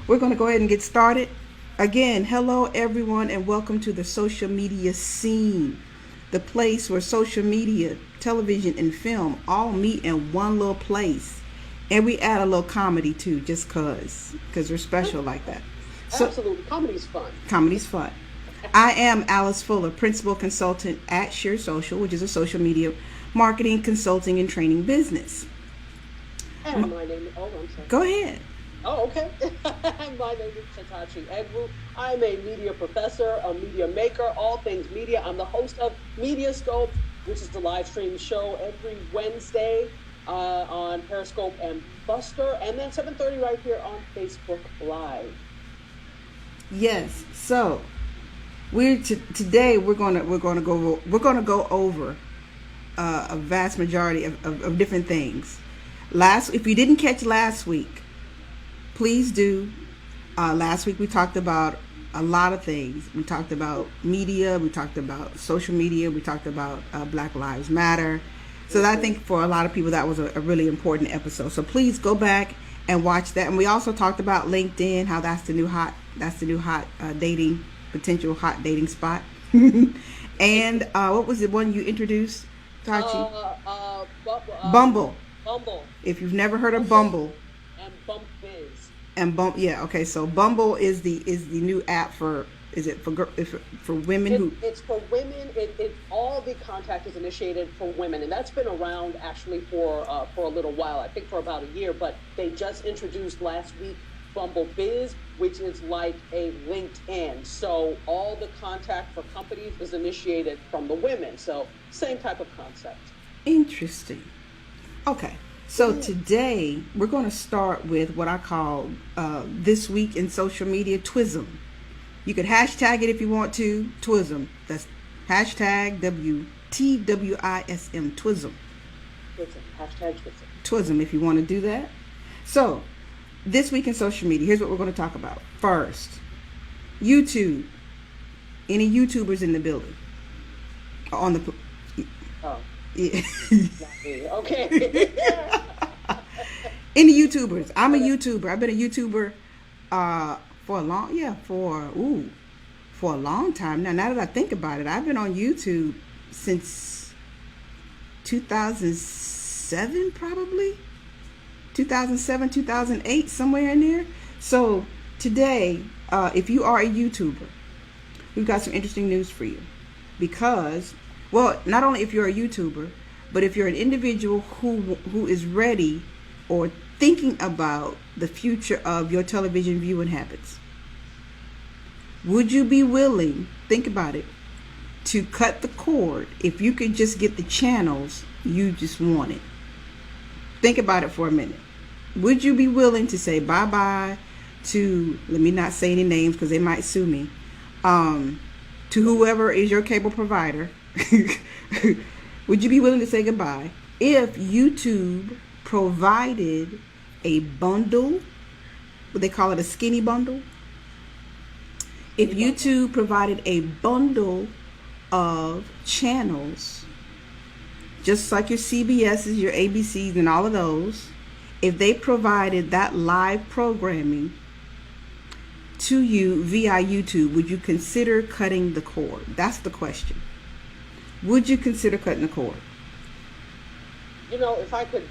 We're going to go ahead and get started. Again, hello everyone, and welcome to the social media scene, the place where social media, television, and film all meet in one little place. And we add a little comedy too, just because we're special like that. So, Absolutely. Comedy's fun. comedy's fun. I am Alice Fuller, principal consultant at Share Social, which is a social media marketing, consulting, and training business. And my name is, oh, I'm sorry. Go ahead. Oh, okay. My name is Tatachi Egwu. I'm a media professor, a media maker, all things media. I'm the host of Media Scope, which is the live stream show every Wednesday on Periscope and Buster, and then 7:30 right here on Facebook Live. Yes. So today we're gonna go over a vast majority of different things. If you didn't catch last week, please do. Last week we talked about a lot of things. We talked about media. We talked about social media. We talked about Black Lives Matter. So I think for a lot of people that was a really important episode. So please go back and watch that. And we also talked about LinkedIn, how that's the new hot potential hot dating spot. And what was the one you introduced, Tachi? Bumble. Bumble. If you've never heard of Bumble. And Bump Biz. Yeah, okay. So Bumble is the new app for women It's for women. All the contact is initiated for women, and that's been around actually for a little while. I think for about a year, but they just introduced last week Bumble Biz, which is like a LinkedIn. So all the contact for companies is initiated from the women. So same type of concept. Interesting. Okay. So today we're going to start with what I call this week in social media TWISM. You could hashtag it if you want to, TWISM. That's hashtag WTWISM, TWISM. Hashtag TWISM. TWISM if you want to do that. So this week in social media, here's what we're going to talk about. First, YouTube. Any YouTubers in the building? On the... Oh. Yeah. Okay. Any YouTubers? I'm a YouTuber. I've been a YouTuber for a long time now. Now that I think about it, I've been on YouTube since 2007, probably 2007, 2008, somewhere in there. So today, if you are a YouTuber, we've got some interesting news for you, because, well, not only if you're a YouTuber, but if you're an individual who is ready or thinking about the future of your television viewing habits. Would you be willing, think about it, to cut the cord if you could just get the channels you just wanted? Think about it for a minute. Would you be willing to say bye-bye to, let me not say any names because they might sue me, to whoever is your cable provider? Would you be willing to say goodbye if YouTube provided a bundle? What they call it, a skinny bundle? If YouTube provided a bundle of channels, just like your CBS's, your ABCs, and all of those, if they provided that live programming to you via YouTube, would you consider cutting the cord? That's the question. Would you consider cutting the cord? You know, if I could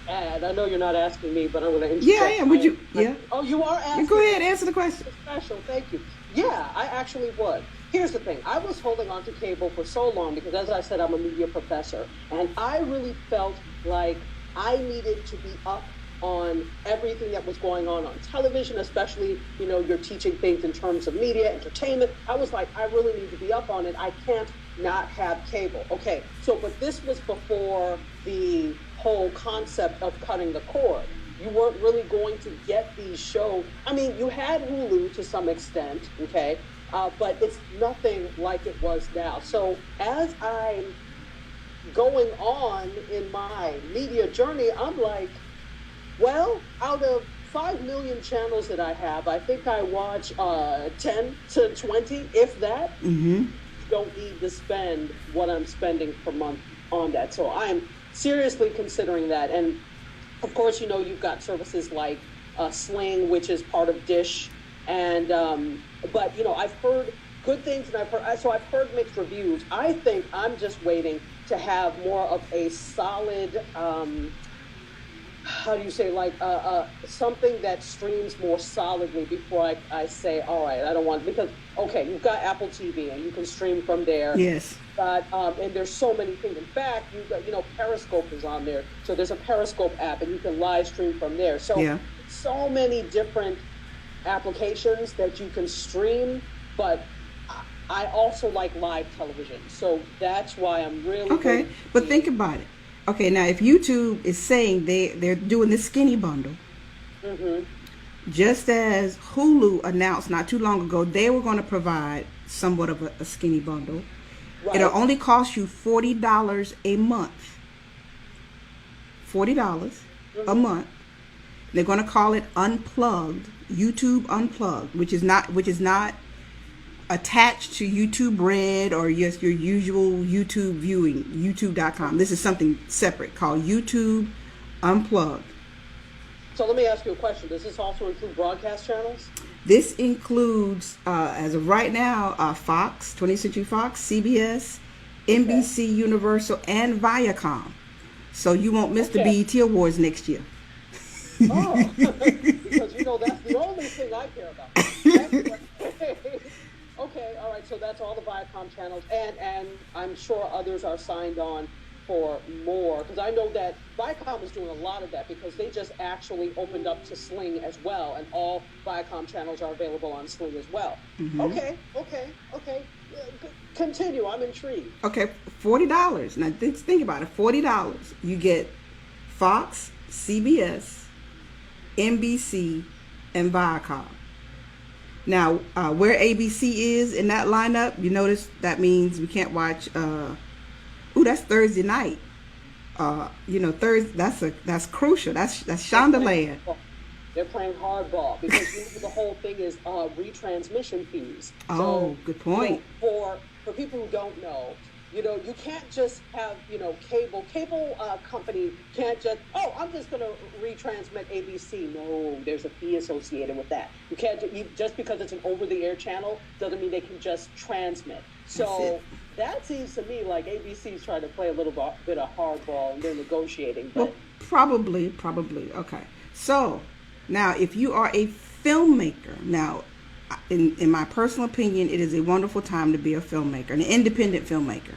add, I know you're not asking me, but I'm going to interject. Yeah. Would you? Yeah. Oh, you are asking. Go ahead, answer the question. Special, thank you. Yeah, I actually would. Here's the thing. I was holding on to cable for so long because, as I said, I'm a media professor, and I really felt like I needed to be up on everything that was going on television, especially, you're teaching things in terms of media, entertainment. I was like, I really need to be up on it. I can't not have cable. Okay, but this was before the whole concept of cutting the cord. You weren't really going to get these shows. I mean, you had Hulu to some extent, okay, but it's nothing like it was now. So as I'm going on in my media journey, I'm like, well, out of 5 million channels that I have, I think I watch 10 to 20, if that. Mm-hmm. Don't need to spend what I'm spending per month on that. So I'm seriously considering that. And of course, you've got services like Sling, which is part of Dish, and but I've heard good things, and I've heard mixed reviews. I think I'm just waiting to have more of a solid. How do you say, like something that streams more solidly before I say, all right, I don't want, because okay, you've got Apple TV and you can stream from there. Yes. But and there's so many things. In fact, you've got, Periscope is on there, so there's a Periscope app and you can live stream from there. So yeah. So many different applications that you can stream, but I also like live television, so that's why I'm really okay. But think about it. Okay, now if YouTube is saying they're doing this skinny bundle, mm-hmm. just as Hulu announced not too long ago, they were going to provide somewhat of a skinny bundle. Right. It'll only cost you $40 a month. $40 mm-hmm. a month. They're going to call it Unplugged, YouTube Unplugged, which is not attached to YouTube Red or just your usual YouTube viewing, youtube.com. This is something separate called YouTube Unplugged. So let me ask you a question. Does this also include broadcast channels? This includes, as of right now, Fox, 20th Century Fox, CBS, NBC, Universal, and Viacom. So you won't miss the BET Awards next year. Oh, because that's the only thing I care about. Okay, all right, so that's all the Viacom channels, and I'm sure others are signed on for more, because I know that Viacom is doing a lot of that, because they just actually opened up to Sling as well, and all Viacom channels are available on Sling as well. Mm-hmm. Okay. Continue, I'm intrigued. Okay, $40. Now think about it, $40. You get Fox, CBS, NBC, and Viacom. Now, where ABC is in that lineup, you notice that means we can't watch. That's Thursday night. Thursday. That's crucial. That's Shondaland. They're playing hardball because the whole thing is retransmission fees. Oh, so, good point. For people who don't know, you can't just have, cable company can't just, I'm just going to retransmit ABC. No, there's a fee associated with that. You can't, just because it's an over-the-air channel doesn't mean they can just transmit. So that seems to me like ABC's trying to play a little bit of hardball and they're negotiating. But probably. Okay. So now if you are a filmmaker, now in my personal opinion, it is a wonderful time to be a filmmaker, an independent filmmaker.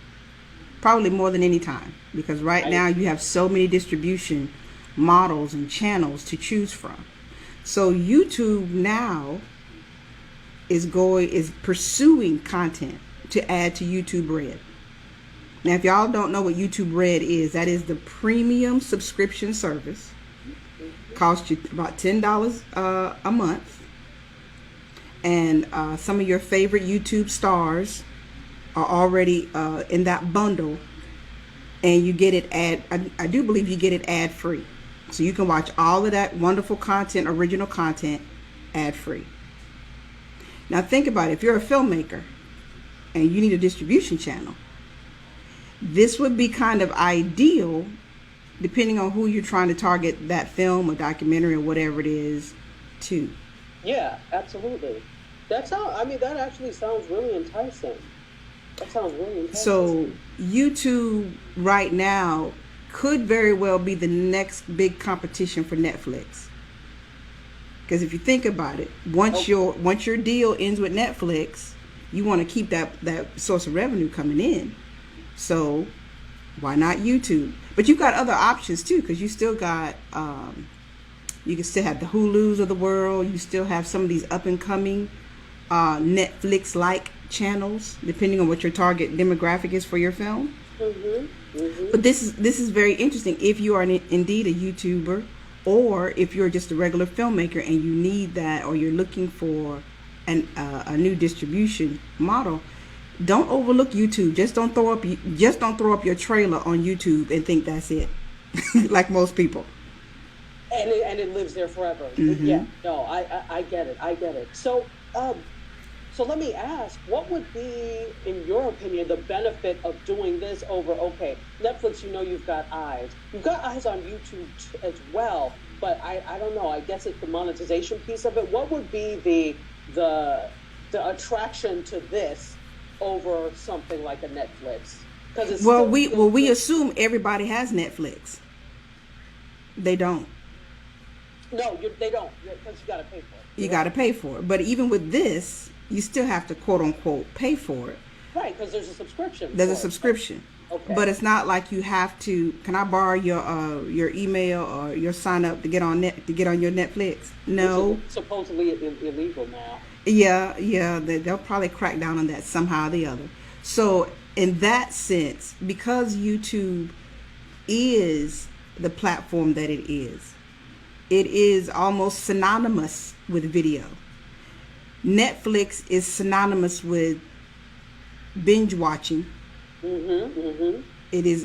Probably more than any time, because right now you have so many distribution models and channels to choose from. So YouTube now is pursuing content to add to YouTube Red. Now, if y'all don't know what YouTube Red is, that is the premium subscription service. Costs you about $10 a month. And some of your favorite YouTube stars are already in that bundle, and you get it I do believe you get it ad free, so you can watch all of that wonderful content, original content, ad free. Now think about it. If you're a filmmaker and you need a distribution channel, this would be kind of ideal, depending on who you're trying to target that film or documentary or whatever it is to. Yeah, absolutely. That actually sounds really enticing. That sounds really enticing. So YouTube right now could very well be the next big competition for Netflix. Because if you think about it, once your deal ends with Netflix, you want to keep that source of revenue coming in. So why not YouTube? But you've got other options too, because you still got you can still have the Hulus of the world. You still have some of these up and coming Netflix-like channels, depending on what your target demographic is for your film. Mm-hmm. Mm-hmm. But this is very interesting if you are indeed a YouTuber, or if you're just a regular filmmaker and you need that, or you're looking for a new distribution model. Don't overlook YouTube. Just don't throw up your trailer on YouTube and think that's it, like most people. And it lives there forever. Mm-hmm. Yeah. No, I get it. So let me ask, what would be, in your opinion, the benefit of doing this over, Netflix, you've got eyes. You've got eyes on YouTube as well. but I don't know. I guess it's the monetization piece of it. What would be the attraction to this over something like a Netflix? Because it's Well, still we assume everybody has Netflix. They don't. no, they don't, because you got to pay for it. You got to pay for it. But even with this, you still have to quote unquote pay for it. Right, because there's a subscription. There's a for it. subscription. Okay. But it's not like you have to. Can I borrow your email or your sign up to get on your Netflix? No. Which is supposedly illegal now. Yeah. They'll probably crack down on that somehow or the other. So in that sense, because YouTube is the platform that it is almost synonymous with video. Netflix is synonymous with binge watching. It is,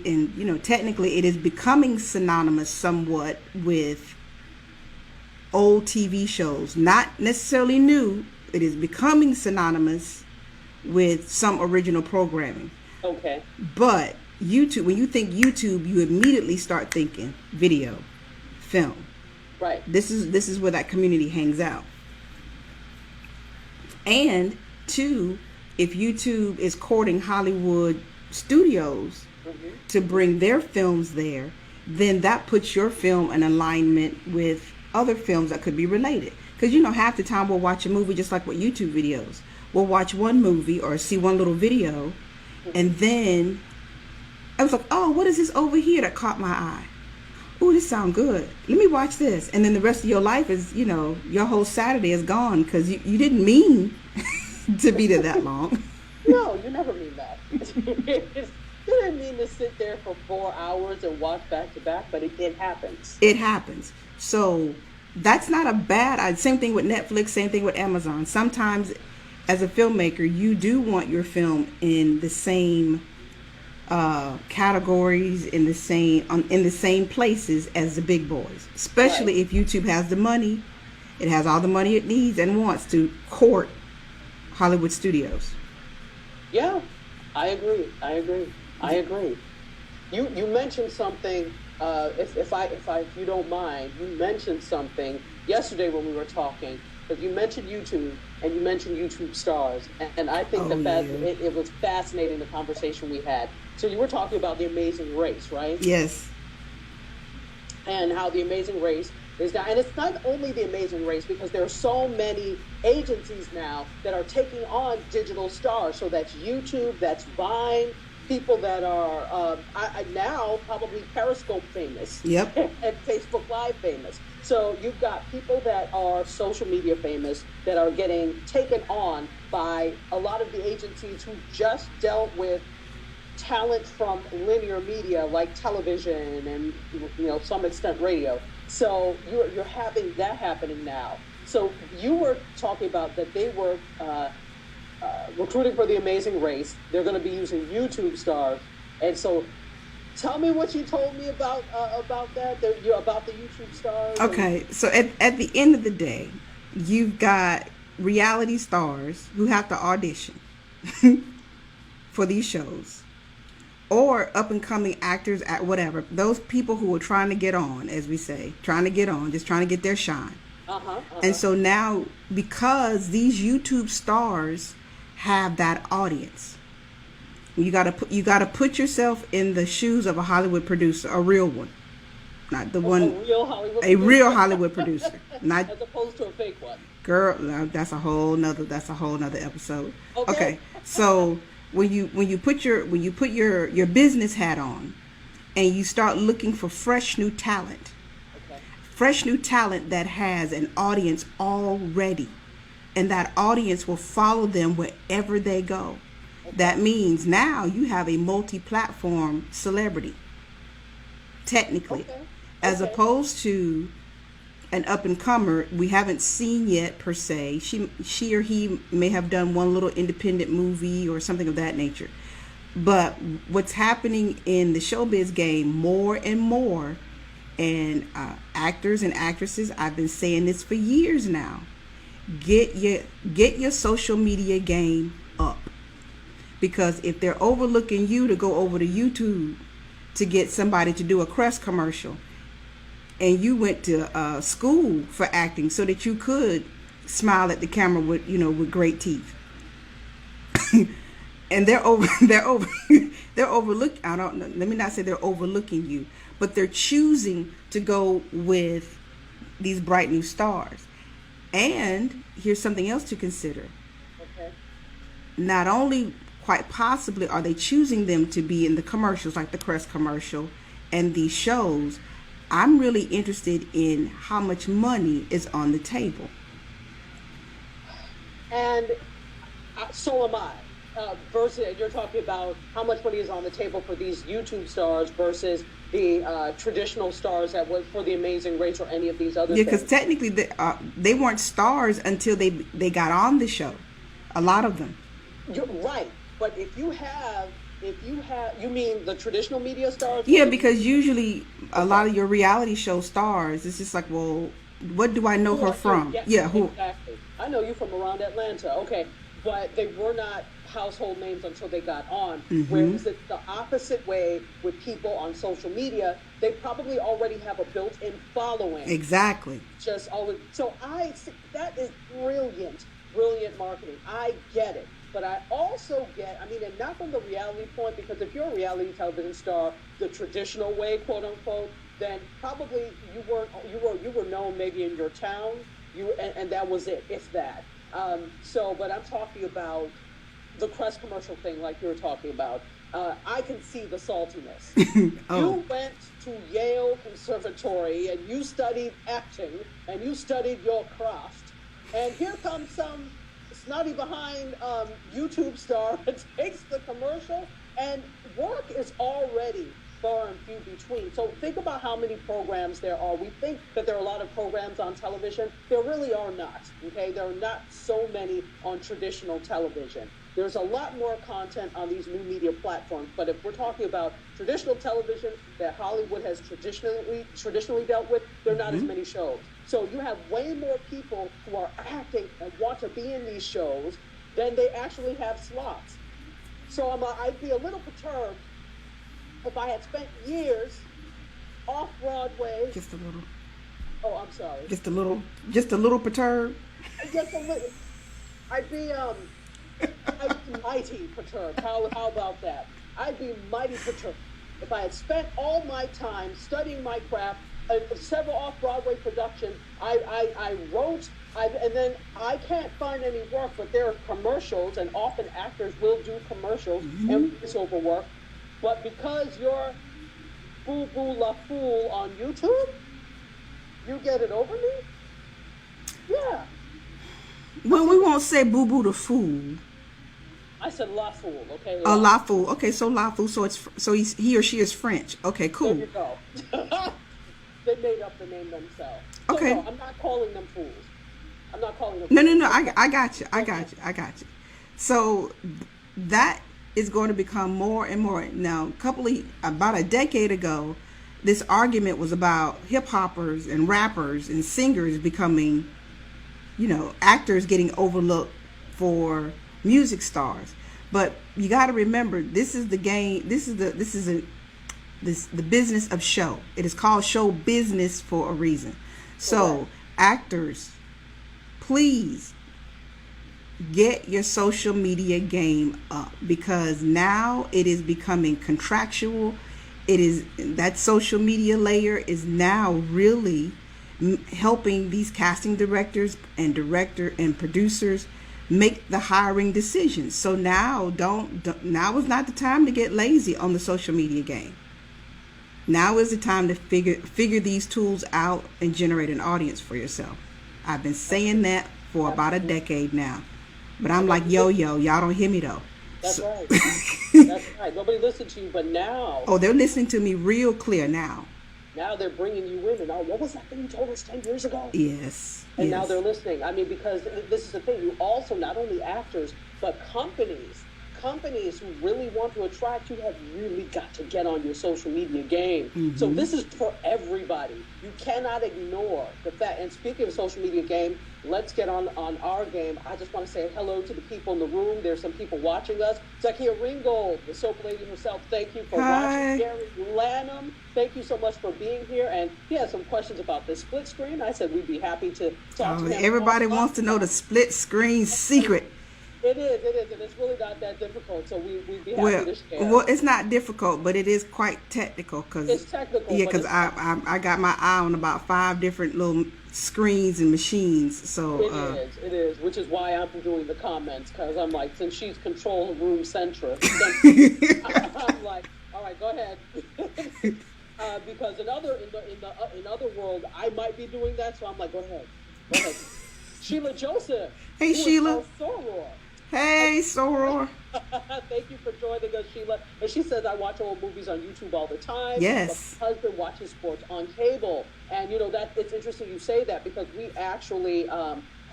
and technically it is becoming synonymous somewhat with old TV shows. Not necessarily new. It is becoming synonymous with some original programming. Okay. But YouTube, when you think YouTube, you immediately start thinking video, film. Right. This is where that community hangs out. And two, if YouTube is courting Hollywood studios to bring their films there, then that puts your film in alignment with other films that could be related. Because half the time we'll watch a movie just like with YouTube videos. We'll watch one movie or see one little video, and then I was like, oh, what is this over here that caught my eye? Oh, this sounds good. Let me watch this. And then the rest of your life is, your whole Saturday is gone because you didn't mean to be there that long. No, you never mean that. You didn't mean to sit there for 4 hours and watch back to back, but it happens. It happens. So that's not a bad, same thing with Netflix, same thing with Amazon. Sometimes as a filmmaker, you do want your film in the same categories, in the same places as the big boys, especially Right. if YouTube has the money. It has all the money it needs and wants to court Hollywood studios. Yeah, I agree. You mentioned something. If you don't mind, you mentioned something yesterday when we were talking. Because you mentioned YouTube and you mentioned YouTube stars, and I think it was fascinating, the conversation we had. So you were talking about The Amazing Race, right? Yes. And how The Amazing Race is now, and it's not only The Amazing Race, because there are so many agencies now that are taking on digital stars. So that's YouTube, that's Vine, people that are now probably Periscope famous. Yep. And Facebook Live famous. So you've got people that are social media famous that are getting taken on by a lot of the agencies who just dealt with talent from linear media like television and some extent radio. So you're having that happening now. So you were talking about that they were recruiting for The Amazing Race. They're going to be using YouTube stars, and so tell me what you told me about that. About the YouTube stars. Okay, so at the end of the day, you've got reality stars who have to audition for these shows, or up and coming actors at whatever. Those people who are trying to get on, as we say, just trying to get their shine. And so now, because these YouTube stars have that audience, you gotta put yourself in the shoes of a Hollywood producer, a real one, not the one, a real Hollywood producer, not as opposed to a fake one. Girl, that's a whole nother episode. Okay. So when you put your business hat on, and you start looking for fresh new talent that has an audience already, and that audience will follow them wherever they go. Okay. That means now you have a multi-platform celebrity, technically, as opposed to an up-and-comer we haven't seen yet per se. She or he may have done one little independent movie or something of that nature. But what's happening in the showbiz game more and more, and actors and actresses, I've been saying this for years now, get your social media game up. Because if they're overlooking you to go over to YouTube to get somebody to do a Crest commercial, and you went to school for acting so that you could smile at the camera with, with great teeth. And they're overlook. I don't know. Let me not say they're overlooking you, but they're choosing to go with these bright new stars. And here's something else to consider. Okay. Not only quite possibly are they choosing them to be in the commercials, like the Crest commercial and these shows, I'm really interested in how much money is on the table. And so am I. Versus, you're talking about how much money is on the table for these YouTube stars versus the traditional stars that was for The Amazing Race or any of these other Yeah, things. because technically they weren't stars until they got on the show. A lot of them. You're right, but if you mean the traditional media stars? Yeah, because usually a lot of your reality show stars, it's just like, well, what do I know her from? Yes, Yeah, who? Exactly. I know you from around Atlanta. Okay, but they were not household names until they got on. Whereas it's the opposite way with people on social media. They probably already have a built-in following. Exactly. Just always. So that is brilliant marketing. I get it. But I also get, and not from the reality point, because if you're a reality television star the traditional way, quote unquote, then probably you were known maybe in your town, and that was it, if that. But I'm talking about the Crest commercial thing, like you were talking about. I can see the saltiness. Oh. You went to Yale Conservatory and you studied acting and you studied your craft, and here comes some snotty behind YouTube star that takes the commercial, and work is already far and few between. So think about how many programs there are. We think that there are a lot of programs on television. There really are not. Okay, there are not so many on traditional television. There's a lot more content on these new media platforms, but if we're talking about traditional television that Hollywood has traditionally dealt with, there are not as many shows. So you have way more people who are acting and want to be in these shows than they actually have slots. So I'd be a little perturbed if I had spent years off Broadway. Just a little. Oh, I'm sorry. Just a little perturbed. Just a little. I'd be mighty perturbed. How about that? I'd be mighty perturbed if I had spent all my time studying my craft. Several off-Broadway productions. I wrote, and then I can't find any work, but there are commercials, and often actors will do commercials and voiceover work. But because you're Boo Boo La Fool on YouTube, you get it over me? Yeah. Well, we won't say Boo Boo the Fool. I said La Fool, okay? La Fool. Okay, so La Fool. So he or she is French. Okay, cool. There you go. They made up the name themselves. So Okay. no, I'm not calling them fools. I'm not calling them No. fools. I got you. So that is going to become more and more. Now, about a decade ago, this argument was about hip hoppers and rappers and singers becoming, actors getting overlooked for music stars. But you got to remember, this is the game. This is the business of show. It is called show business for a reason. So, actors, please get your social media game up, because now it is becoming contractual. That social media layer is now really helping these casting directors and producers make the hiring decisions. So now now is not the time to get lazy on the social media game. Now is the time to figure these tools out and generate an audience for yourself. I've been saying that for about a decade now. But I'm like, y'all don't hear me though. That's right. That's right. Nobody listened to you, but now. Oh, they're listening to me real clear now. Now they're bringing you in. And what was that thing you told us 10 years ago? Yes. And now they're listening. Because this is the thing. You also, not only actors, but companies who really want to attract you have really got to get on your social media game. So this is for everybody. You cannot ignore the fact. And speaking of social media game, let's get on our game. I just want to say hello to the people in the room. There's some people watching us. Zakia Ringgold, the soap lady herself, thank you for watching. Gary Lanham, thank you so much for being here. And he has some questions about the split screen. I said we'd be happy to talk to him. Everybody wants to know the split screen secret. It is, and it's really not that difficult, so we'd be happy to share. Well, it's not difficult, but it is quite technical. It's technical. Yeah, because I got my eye on about 5 different little screens and machines. So it is, which is why I'm doing the comments, because I'm like, since she's control room centric, I'm like, all right, go ahead. Because in other world, I might be doing that, so I'm like, go ahead. Sheila Joseph. Hey, Sheila. Soror. Hey, Soror. Thank you for joining us, Sheila. And she says, I watch old movies on YouTube all the time. Yes. My husband watches sports on cable. And, that it's interesting you say that, because we actually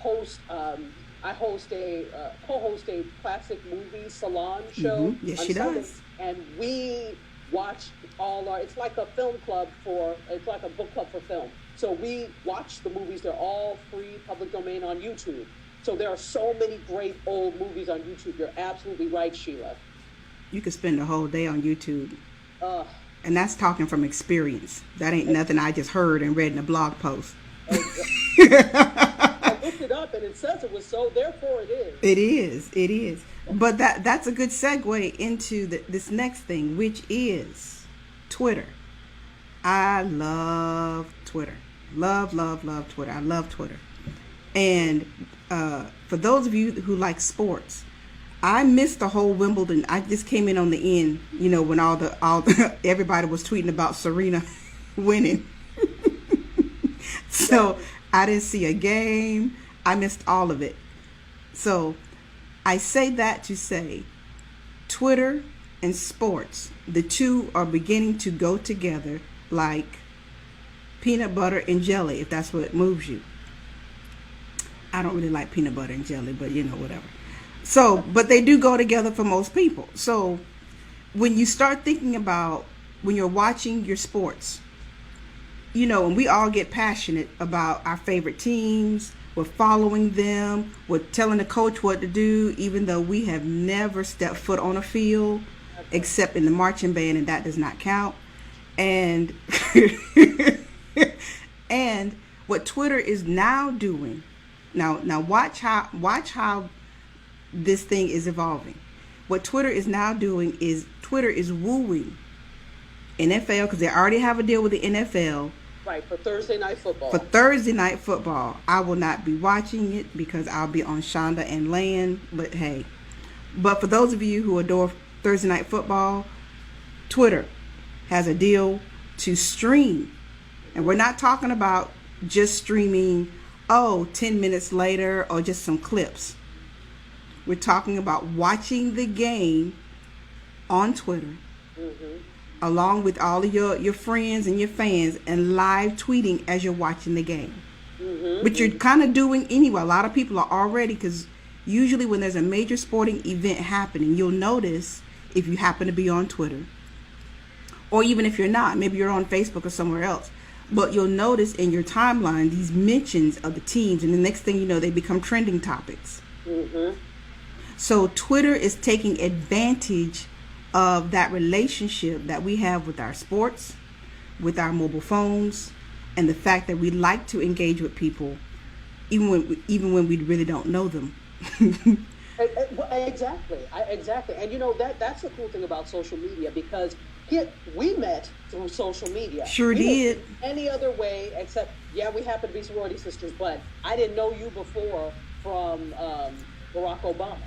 co-host a classic movie salon show. Mm-hmm. Yes, on she Sunday. does. And we watch it's like a film club it's like a book club for film. So we watch the movies. They're all free, public domain on YouTube. So there are so many great old movies on YouTube. You're absolutely right, Sheila. You could spend a whole day on YouTube. And that's talking from experience. That ain't nothing I just heard and read in a blog post. I looked it up and it says it was so, therefore it is. It is. But that's a good segue into this next thing, which is Twitter. I love Twitter. Love Twitter. I love Twitter. And for those of you who like sports, I missed the whole Wimbledon. I just came in on the end, when all everybody was tweeting about Serena winning. So I didn't see a game. I missed all of it. So I say that to say Twitter and sports, the two are beginning to go together like peanut butter and jelly, if that's what moves you. I don't really like peanut butter and jelly, but whatever. So, but they do go together for most people. So when you start thinking about when you're watching your sports, and we all get passionate about our favorite teams, we're following them, we're telling the coach what to do, even though we have never stepped foot on a field except in the marching band, and that does not count. And and what Twitter is now doing, now watch how this thing is evolving. What Twitter is now doing is Twitter is wooing NFL, because they already have a deal with the NFL. Right, for Thursday Night Football. For Thursday Night Football. I will not be watching it because I'll be on Shonda and Land, but hey. But for those of you who adore Thursday Night Football, Twitter has a deal to stream. And we're not talking about just streaming, 10 minutes later or just some clips. We're talking about watching the game on Twitter, along with all of your friends and your fans, and live tweeting as you're watching the game. But you're kind of doing anyway. A lot of people are already, because usually when there's a major sporting event happening, you'll notice, if you happen to be on Twitter, or even if you're not, maybe you're on Facebook or somewhere else, but you'll notice in your timeline these mentions of the teams, and the next thing you know, they become trending topics. So Twitter is taking advantage of that relationship that we have with our sports, with our mobile phones, and the fact that we like to engage with people even when we really don't know them. Exactly. And that's the cool thing about social media, because we met through social media. Sure did. Any other way except, we happen to be sorority sisters, but I didn't know you before from Barack Obama.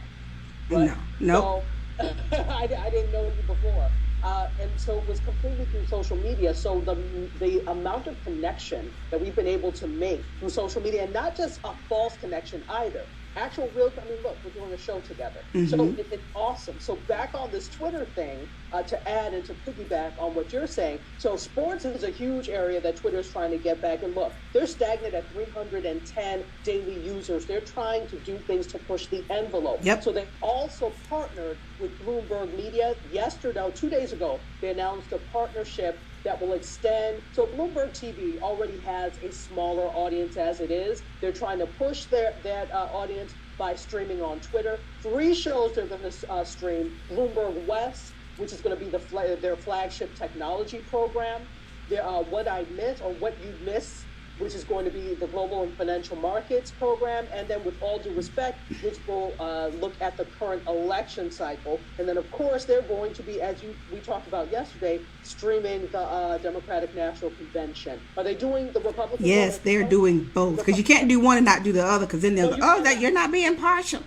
Right? No. So, I didn't know you before. And so it was completely through social media. So the amount of connection that we've been able to make through social media, and not just a false connection either, actual real, look, we're doing a show together. So it's awesome. So back on this Twitter thing, to add and to piggyback on what you're saying, so sports is a huge area that Twitter is trying to get back. And look, they're stagnant at 310 daily users. They're trying to do things to push the envelope. Yep. So they also partnered with Bloomberg Media. 2 days ago, they announced a partnership that will extend. So Bloomberg TV already has a smaller audience as it is. They're trying to push that audience by streaming on Twitter. 3 shows they're going to stream: Bloomberg West, which is going to be their flagship technology program; What I Miss, or What You Miss, which is going to be the Global and Financial Markets program; and then With All Due Respect, which will look at the current election cycle. And then, of course, they're going to be, as we talked about yesterday, streaming the Democratic National Convention. Are they doing the Republican? Yes, they're doing both, because you can't do one and not do the other, because then they'll go, that you're not being partial.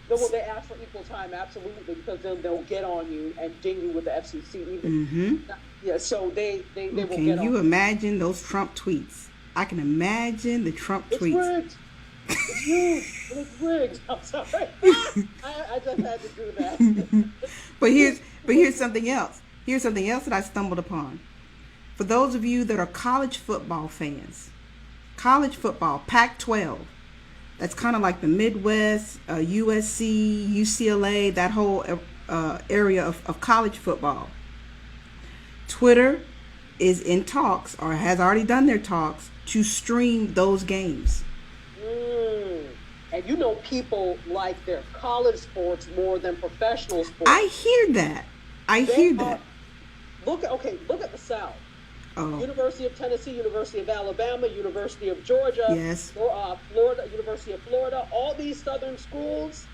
No, well, they ask for equal time, absolutely, because they'll get on you and ding you with the FCC even. Yeah, so they will get on. Can you imagine those Trump tweets? I can imagine the Trump tweets. Rigged. It's huge. It's rigged. I'm sorry. I just had to do that. But here's something else. Here's something else that I stumbled upon. For those of you that are college football fans, college football, Pac-12, that's kind of like the Midwest, USC, UCLA, that whole area of college football. Twitter is in talks, or has already done their talks, to stream those games. And you know, people like their college sports more than professional sports. I hear that. Look at the South. Oh. University of Tennessee, University of Alabama, University of Georgia, yes. Florida, University of Florida, all these southern schools,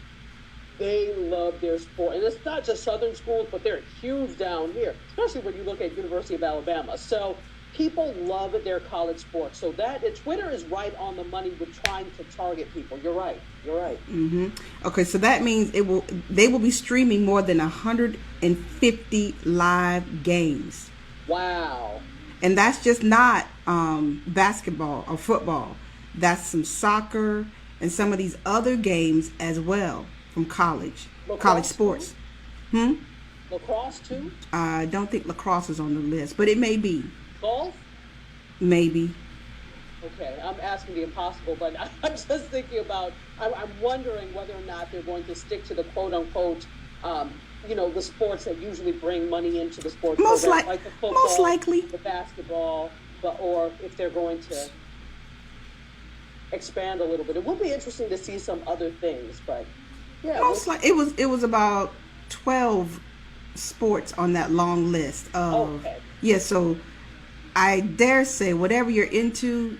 they love their sport. And it's not just southern schools, but they're huge down here, especially when you look at University of Alabama. So people love their college sports. So Twitter is right on the money with trying to target people. You're right. Okay, so that means they will be streaming more than 150 live games. Wow. And that's just not basketball or football. That's some soccer and some of these other games as well from college sports. Lacrosse too? I don't think lacrosse is on the list, but it may be. Golf? Maybe. Okay, I'm asking the impossible, but I'm just thinking about, I'm wondering whether or not they're going to stick to the quote-unquote, the sports that usually bring money into the sports program, like the football, most likely, the basketball, or if they're going to expand a little bit. It would be interesting to see some other things, but yeah. It was about 12 sports on that long list of. Okay. Yeah, so I dare say whatever you're into,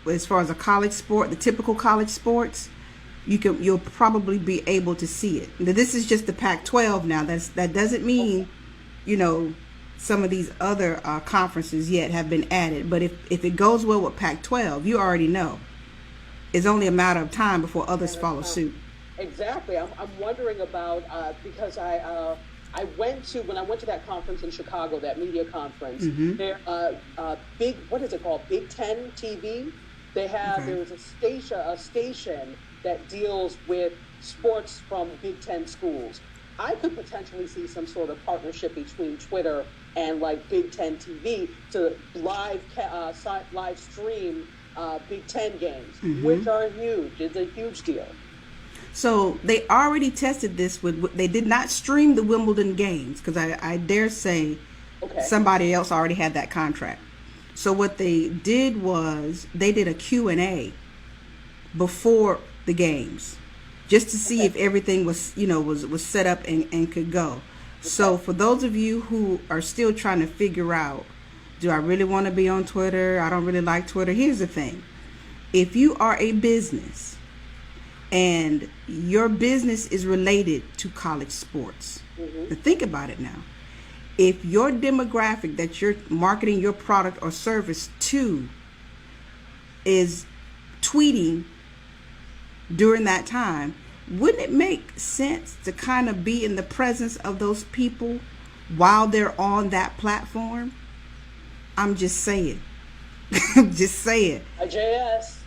as far as a college sport, the typical college sports, you'll probably be able to see it. Now, this is just the Pac-12 now. That doesn't mean, some of these other conferences yet have been added. But if it goes well with Pac-12, you already know. It's only a matter of time before others follow suit. Exactly. I'm wondering about, because when I went to that conference in Chicago, that media conference, there what is it called? Big Ten TV. There's a station that deals with sports from Big Ten schools. I could potentially see some sort of partnership between Twitter and like Big Ten TV to live stream Big Ten games, which are huge. It's a huge deal. So they already tested this they did not stream the Wimbledon games, because I dare say somebody else already had that contract. So what they did was they did a Q&A before the games, just to see if everything was was set up and could go. So for those of you who are still trying to figure out, do I really want to be on Twitter? I don't really like Twitter. Here's the thing. If you are a business and your business is related to college sports, now think about it now. If your demographic that you're marketing your product or service to is tweeting during that time, wouldn't it make sense to kind of be in the presence of those people while they're on that platform? I'm just saying. I'm just saying. JS.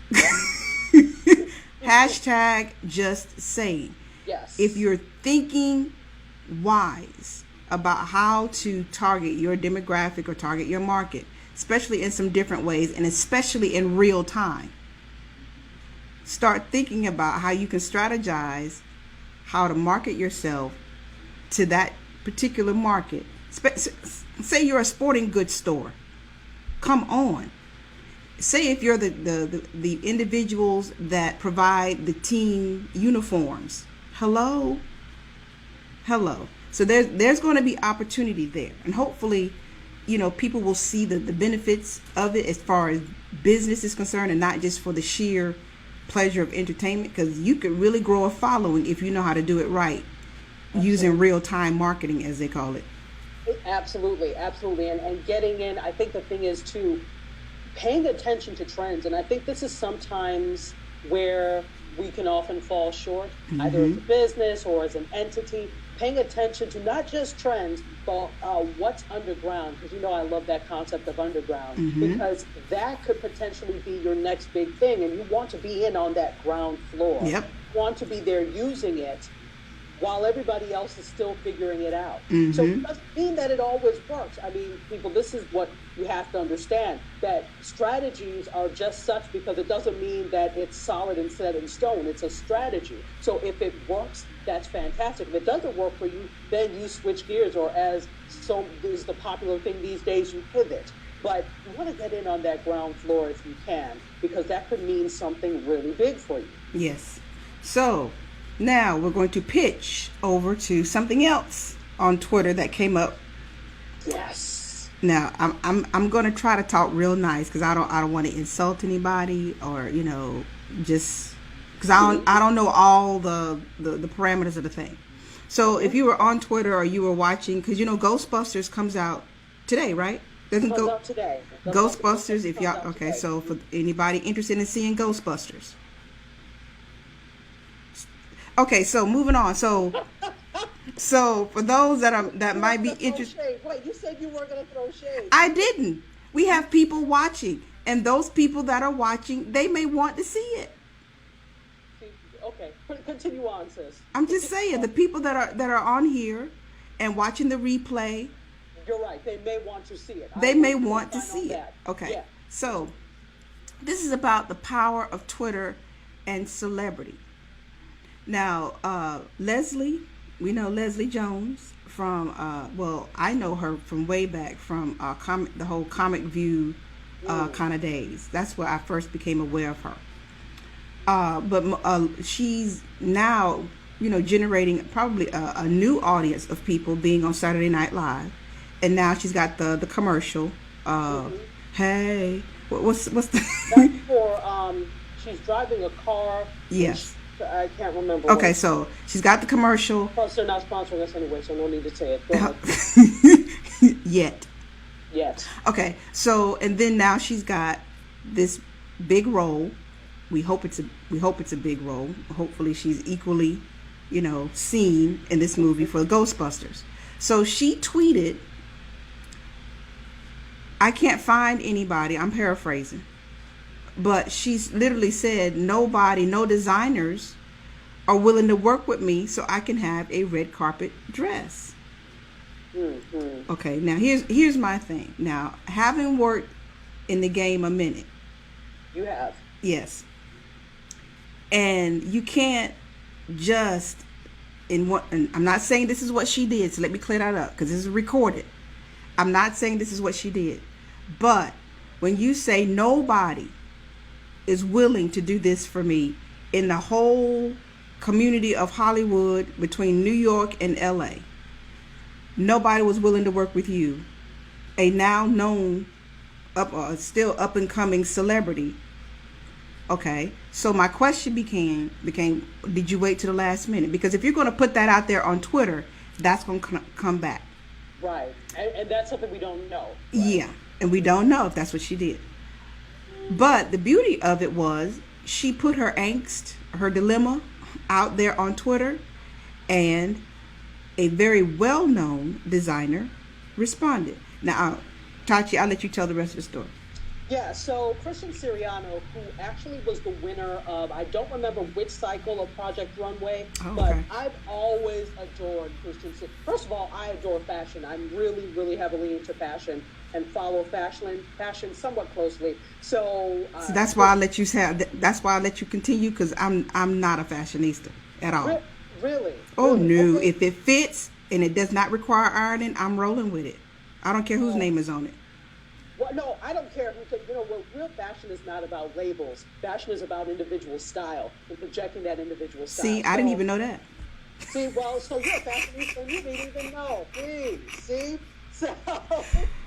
Hashtag just saying. Yes. If you're thinking wise about how to target your demographic or target your market, especially in some different ways and especially in real time, start thinking about how you can strategize how to market yourself to that particular market. Say you're a sporting goods store come on. Say if you're the individuals that provide the team uniforms. Hello. So there's going to be opportunity there, and hopefully, people will see the benefits of it as far as business is concerned, and not just for the sheer pleasure of entertainment, because you could really grow a following if you know how to do it right. Absolutely. Using real-time marketing, as they call it. Absolutely. And getting in, I think the thing is too, paying attention to trends. And I think this is sometimes where we can often fall short, either as a business or as an entity, paying attention to not just trends, but what's underground. Because I love that concept of underground, because that could potentially be your next big thing, and you want to be in on that ground floor. Yep. You want to be there using it while everybody else is still figuring it out. So it doesn't mean that it always works. I mean, people, this is what you have to understand, that strategies are just such, because it doesn't mean that it's solid and set in stone. It's a strategy. So if it works, that's fantastic. If it doesn't work for you, then you switch gears, or as so is the popular thing these days, you pivot. But you want to get in on that ground floor if you can, because that could mean something really big for you. Yes. So now we're going to pitch over to something else on Twitter that came up. Yes. Now I'm going to try to talk real nice, because I don't want to insult anybody, or just because I don't know all the parameters of the thing. So if you were on Twitter or you were watching, because Ghostbusters comes out today, right? Doesn't go out today. Ghostbusters, if y'all okay. So for anybody interested in seeing Ghostbusters. Okay, so moving on. So for those that might be interested. Wait, you said you weren't going to throw shade. I didn't. We have people watching, and those people that are watching, they may want to see it. Okay, continue on, sis. I'm just saying, the people that are on here and watching the replay. You're right. They may want to see it. They may want to see it. Okay. Yeah. So this is about the power of Twitter and celebrity. Now, Leslie, we know Leslie Jones from, I know her from way back from the whole Comic View kind of days. That's where I first became aware of her. But she's now, generating probably a new audience of people being on Saturday Night Live. And now she's got the commercial. Hey, what's the? That's for she's driving a car. Yes. I can't remember. Okay, so she's got the commercial. Plus, they're not sponsoring us anyway, so no need to say it. Go ahead. Yet. Okay, so and then now she's got this big role. We hope it's a big role. Hopefully, she's equally, seen in this movie for Ghostbusters. So she tweeted. I can't find anybody. I'm paraphrasing. But she's literally said, no designers are willing to work with me so I can have a red carpet dress. Okay, now here's my thing. Now, having worked in the game a minute. You have. Yes. And you can't just, and I'm not saying this is what she did, so let me clear that up, because this is recorded. I'm not saying this is what she did. But when you say nobody is willing to do this for me in the whole community of Hollywood between New York and LA, nobody was willing to work with you, a now known, still up and coming celebrity. Okay, so my question became, did you wait to the last minute? Because if you're going to put that out there on Twitter, that's going to come back. Right, and that's something we don't know. Right? Yeah, and we don't know if that's what she did. But the beauty of it was she put her angst, her dilemma out there on Twitter, and a very well-known designer responded. Now, Tachi, I'll let you tell the rest of the story. Yeah, so Christian Siriano, who actually was the winner of, I don't remember which cycle of Project Runway, but I've always adored Christian Siriano. First of all, I adore fashion. I'm really, really heavily into fashion and follow fashion somewhat closely. So that's why I let you that's why I let you continue, because I'm not a fashionista at all. Really? Oh no! Okay. If it fits and it does not require ironing, I'm rolling with it. I don't care whose name is on it. no, I don't care who you know, well, real fashion is not about labels. Fashion is about individual style and projecting that individual style. See, I didn't even know that. See, well, so you're a fashionista and you didn't even know. See? So,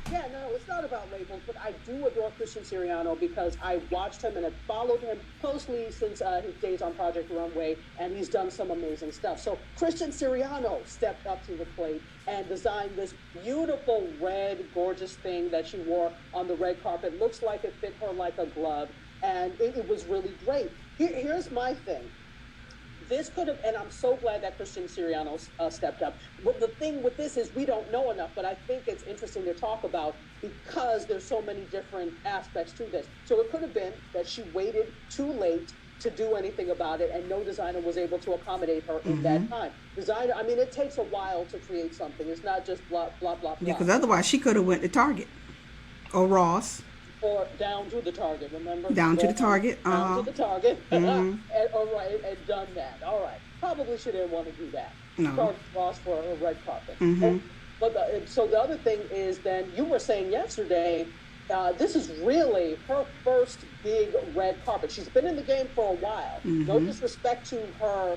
yeah, no, it's not about labels, but I do adore Christian Siriano because I watched him and have followed him closely since his days on Project Runway, and he's done some amazing stuff. So Christian Siriano stepped up to the plate and designed this beautiful red, gorgeous thing that she wore on the red carpet. Looks like it fit her like a glove, and it was really great. Here's my thing. This could have, and I'm so glad that Christian Siriano stepped up. But the thing with this is we don't know enough, but I think it's interesting to talk about because there's so many different aspects to this. So it could have been that she waited too late to do anything about it, and no designer was able to accommodate her in that time. Designer, I mean, it takes a while to create something. It's not just blah, blah, blah, blah. Yeah, because otherwise she could have went to Target or Ross. Or down to the Target, remember? Down to the Target. Down to the Target. And, all right, and done that. All right. Probably she didn't want to do that. No. Target Ross for a red carpet. So the other thing is then you were saying yesterday, this is really her first big red carpet. She's been in the game for a while. No disrespect to her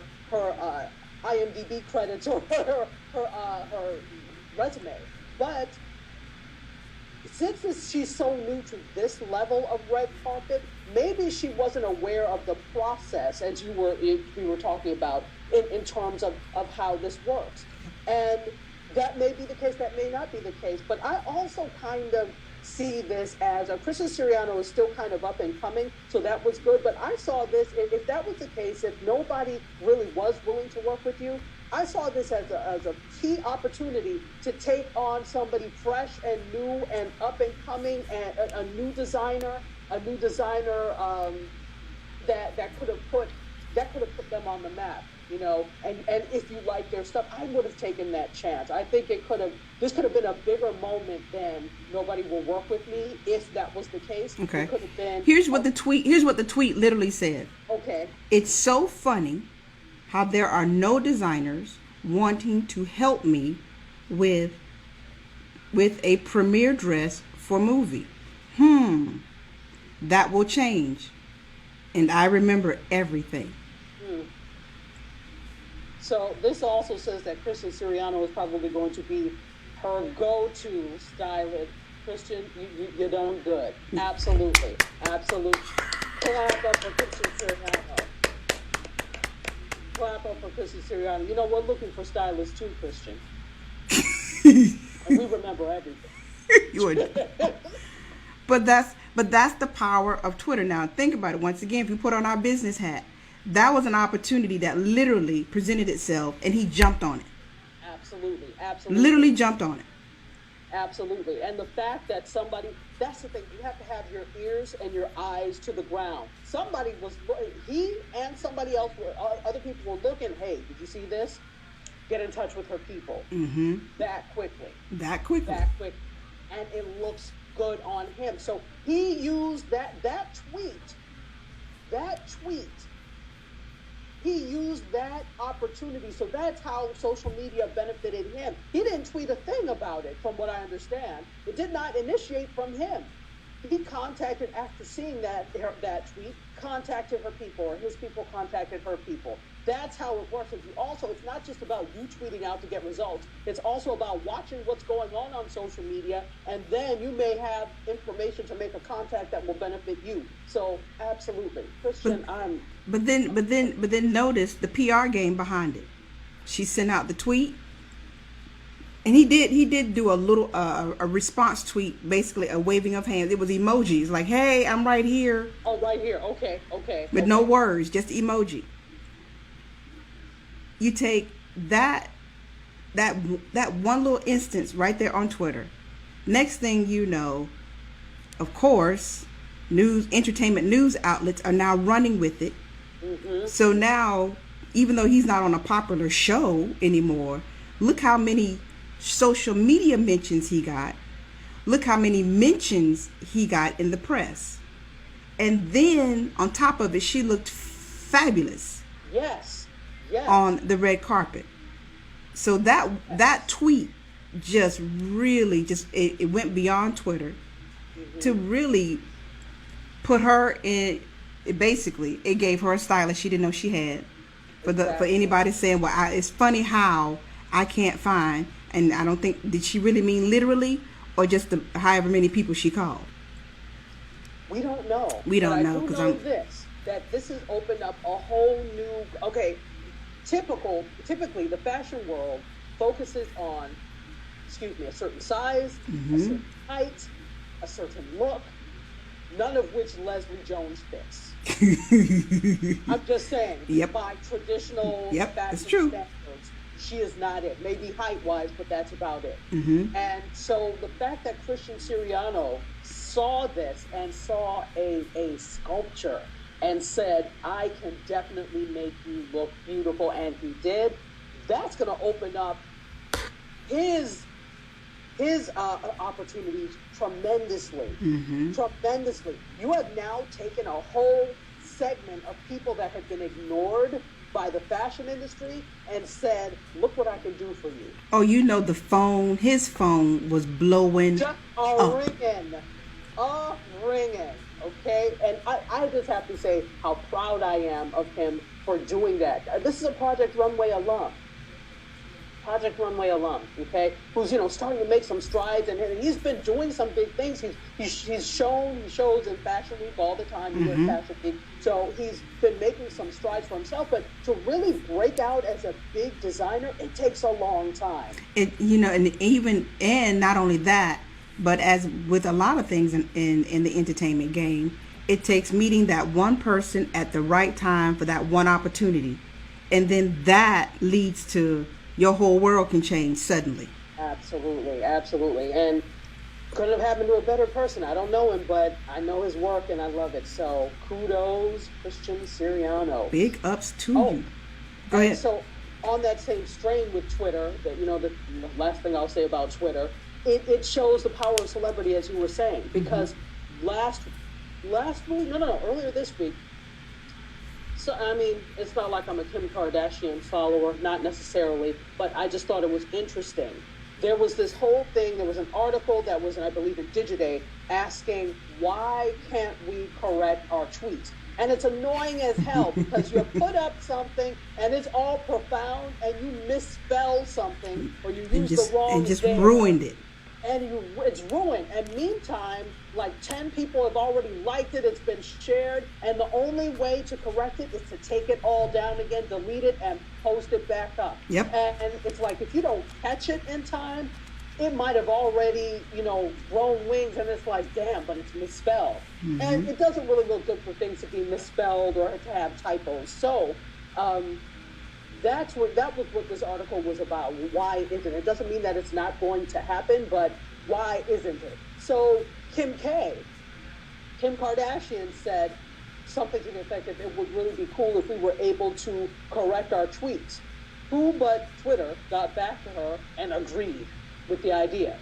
IMDb credits or her resume, but since she's so new to this level of red carpet, maybe she wasn't aware of the process as we were talking about in terms of how this works. And that may be the case, that may not be the case. But I also kind of see this as Christian Siriano is still kind of up and coming, so that was good. But I saw this, if that was the case, if nobody really was willing to work with you, I saw this as a key opportunity to take on somebody fresh and new and up and coming, and a new designer that could have put them on the map, you know. And if you like their stuff, I would have taken that chance. I think this could have been a bigger moment than nobody will work with me if that was the case. Okay. It could have been. Here's what the tweet literally said. Okay. It's so funny how there are no designers wanting to help me with a premiere dress for movie. That will change. And I remember everything. So this also says that Christian Siriano is probably going to be her go-to stylist. Christian, you're done good. Absolutely. Clap up for Christian Siriano. Clap up for Christian Siriano. You know, we're looking for stylists too, Christian. And we remember everything. You would. But that's the power of Twitter. Now think about it. Once again, if you put on our business hat, that was an opportunity that literally presented itself, and he jumped on it. Absolutely. Literally jumped on it. Absolutely. And the fact that that's the thing, you have to have your ears and your eyes to the ground. He and somebody else, other people were looking, hey, did you see this? Get in touch with her people. That quickly. And it looks good on him. So he used that tweet. He used that opportunity. So that's how social media benefited him. He didn't tweet a thing about it, from what I understand. It did not initiate from him. He contacted, after seeing that tweet, contacted her people, or his people contacted her people. That's how it works. It's not just about you tweeting out to get results. It's also about watching what's going on social media, and then you may have information to make a contact that will benefit you. So absolutely, Christian, But then notice the PR game behind it. She sent out the tweet, and he did do a little a response tweet, basically a waving of hands. It was emojis like, "Hey, I'm right here." Oh, right here. Okay. With no words, just emoji. You take that one little instance right there on Twitter. Next thing you know, of course, entertainment news outlets are now running with it. So now, even though he's not on a popular show anymore, look how many social media mentions he got. Look how many mentions he got in the press. And then on top of it, she looked fabulous. Yes. On the red carpet. So that tweet just really it went beyond Twitter. to really put her in. Basically, it gave her a stylist she didn't know she had. For anybody saying, well, it's funny how I can't find, and I don't think, did she really mean literally, or just the however many people she called? We don't know. We don't know, because I do know that this has opened up a whole new. Okay, typically the fashion world focuses on, a certain size, a certain height, a certain look, none of which Leslie Jones fits. I'm just saying, by traditional fashion standards, she is not it. Maybe height-wise, but that's about it. And so the fact that Christian Siriano saw this and saw a sculpture and said, I can definitely make you look beautiful, and he did, that's going to open up his opportunities tremendously. Tremendously. You have now taken a whole segment of people that have been ignored by the fashion industry and said, look what I can do for you. Oh, his phone was blowing just ringing, okay? And I just have to say how proud I am of him for doing that. This is a Project Runway alum, okay, who's starting to make some strides, and he's been doing some big things. He shows in Fashion Week all the time. He does Fashion Week, so he's been making some strides for himself. But to really break out as a big designer, it takes a long time. And not only that, but as with a lot of things in the entertainment game, it takes meeting that one person at the right time for that one opportunity, and then that leads to your whole world can change suddenly. Absolutely. And couldn't have happened to a better person. I don't know him, but I know his work and I love it. So kudos, Christian Siriano. Big ups to you. Go ahead. So on that same strain with Twitter, the last thing I'll say about Twitter, it shows the power of celebrity, as you were saying, because earlier this week. So, I mean, it's not like I'm a Kim Kardashian follower, not necessarily, but I just thought it was interesting. There was this whole thing, there was an article that was, I believe, in Digiday, asking, why can't we correct our tweets? And it's annoying as hell, because you put up something, and it's all profound, and you misspell something, or you use the wrong and just ruined it. And it's ruined. And meantime, like 10 people have already liked it. It's been shared. And the only way to correct it is to take it all down again, delete it, and post it back up. Yep. And it's like, if you don't catch it in time, it might have already, grown wings. And it's like, damn, but it's misspelled. And it doesn't really look good for things to be misspelled or to have typos. So, that was what this article was about. Why isn't it? It doesn't mean that it's not going to happen, but why isn't it? So Kim Kardashian said something to the effect that it would really be cool if we were able to correct our tweets. Who but Twitter got back to her and agreed with the idea.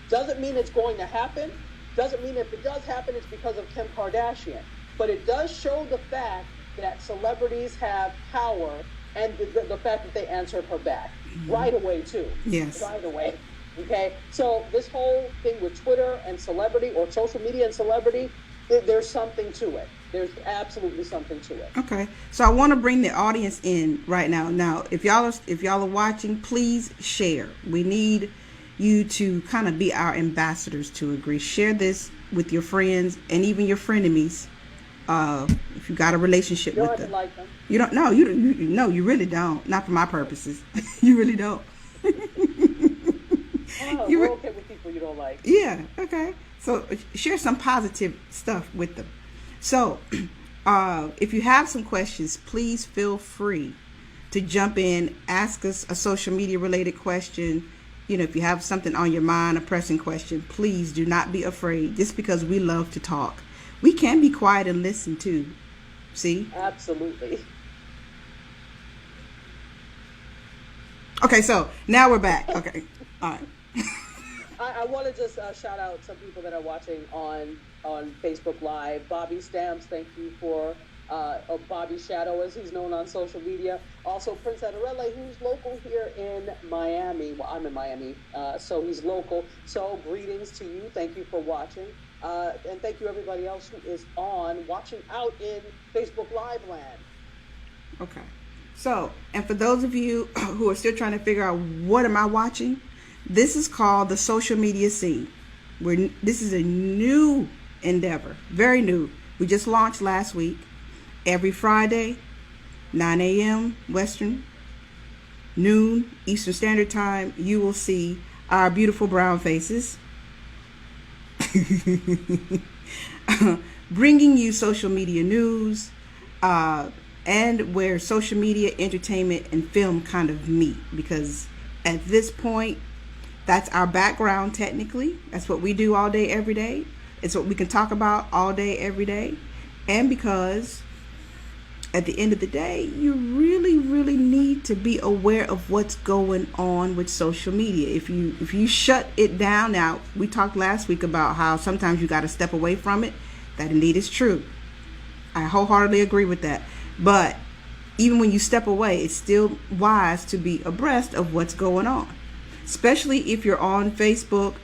Doesn't mean it's going to happen. Doesn't mean if it does happen, it's because of Kim Kardashian. But it does show the fact that celebrities have power, and the fact that they answered her back right away, too. Yes. Right away. Okay? So this whole thing with Twitter and celebrity, or social media and celebrity, there's something to it. There's absolutely something to it. Okay. So I want to bring the audience in right now. Now, if y'all are watching, please share. We need you to kind of be our ambassadors to agree. Share this with your friends and even your frenemies. If you got a relationship with them. Like them. You don't. No, you really don't. Not for my purposes. You really don't. You're okay with people you don't like. Yeah. Okay. So share some positive stuff with them. So, if you have some questions, please feel free to jump in, ask us a social media related question. If you have something on your mind, a pressing question, please do not be afraid. Just because we love to talk. We can be quiet and listen too. See? Absolutely. Okay, so now we're back. Okay. All right. I want to just shout out some people that are watching on Facebook Live. Bobby Stamps, thank you for Bobby Shadow, as he's known on social media. Also, Prince Adarele, who's local here in Miami. Well, I'm in Miami, so he's local. So greetings to you. Thank you for watching. And thank you everybody else who is on watching out in Facebook Live land. Okay. So, and for those of you who are still trying to figure out what am I watching, this is called the social media scene. This is a new endeavor, very new. We just launched last week. Every Friday, 9 a.m. Western, noon Eastern Standard Time, you will see our beautiful brown faces bringing you social media news, and where social media, entertainment, and film kind of meet. Because at this point, that's our background technically. That's what we do all day, every day. It's what we can talk about all day, every day. And because at the end of the day, you really, really need to be aware of what's going on with social media. If you shut it down, now we talked last week about how sometimes you got to step away from it. That indeed is true. I wholeheartedly agree with that. But even when you step away, it's still wise to be abreast of what's going on, especially if you're on Facebook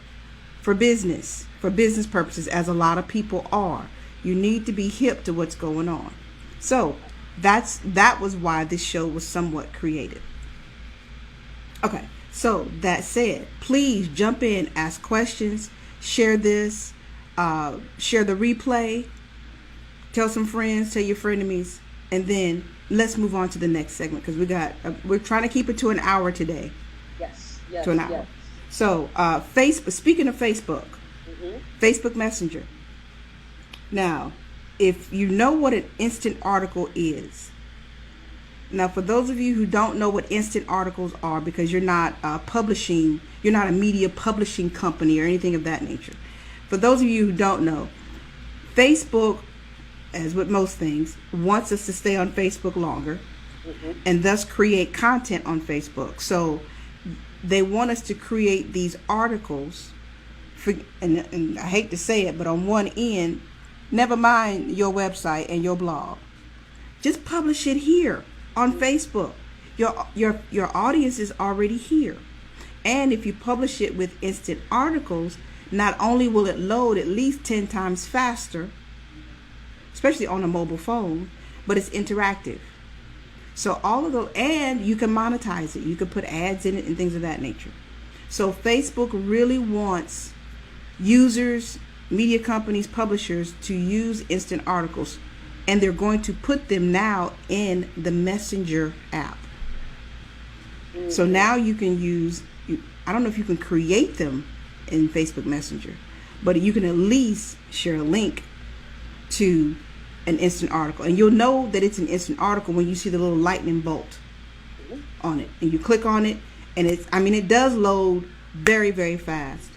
for business purposes, as a lot of people are. You need to be hip to what's going on. So that was why this show was somewhat created. Okay, so that said, please jump in, ask questions, share this, share the replay, tell some friends, tell your frenemies, and then let's move on to the next segment, because we're trying to keep it to an hour today. Yes, to an hour. Yes. So Facebook. Speaking of Facebook, Facebook Messenger. Now, if you know what an instant article is, now for those of you who don't know what instant articles are, because you're not you're not a media publishing company or anything of that nature. For those of you who don't know, Facebook, as with most things, wants us to stay on Facebook longer, and thus create content on Facebook. So they want us to create these articles, and I hate to say it, but on one end, never mind your website and your blog, just publish it here on Facebook. Your audience is already here. And if you publish it with instant articles, not only will it load at least 10 times faster, especially on a mobile phone, but it's interactive. So all of those, and you can monetize it. You can put ads in it and things of that nature. So Facebook really wants users, media companies, publishers to use instant articles, and they're going to put them now in the Messenger app. So now you can use, I don't know if you can create them in Facebook Messenger, but you can at least share a link to an instant article, and you'll know that it's an instant article when you see the little lightning bolt on it, and you click on it, and it does load very, very fast.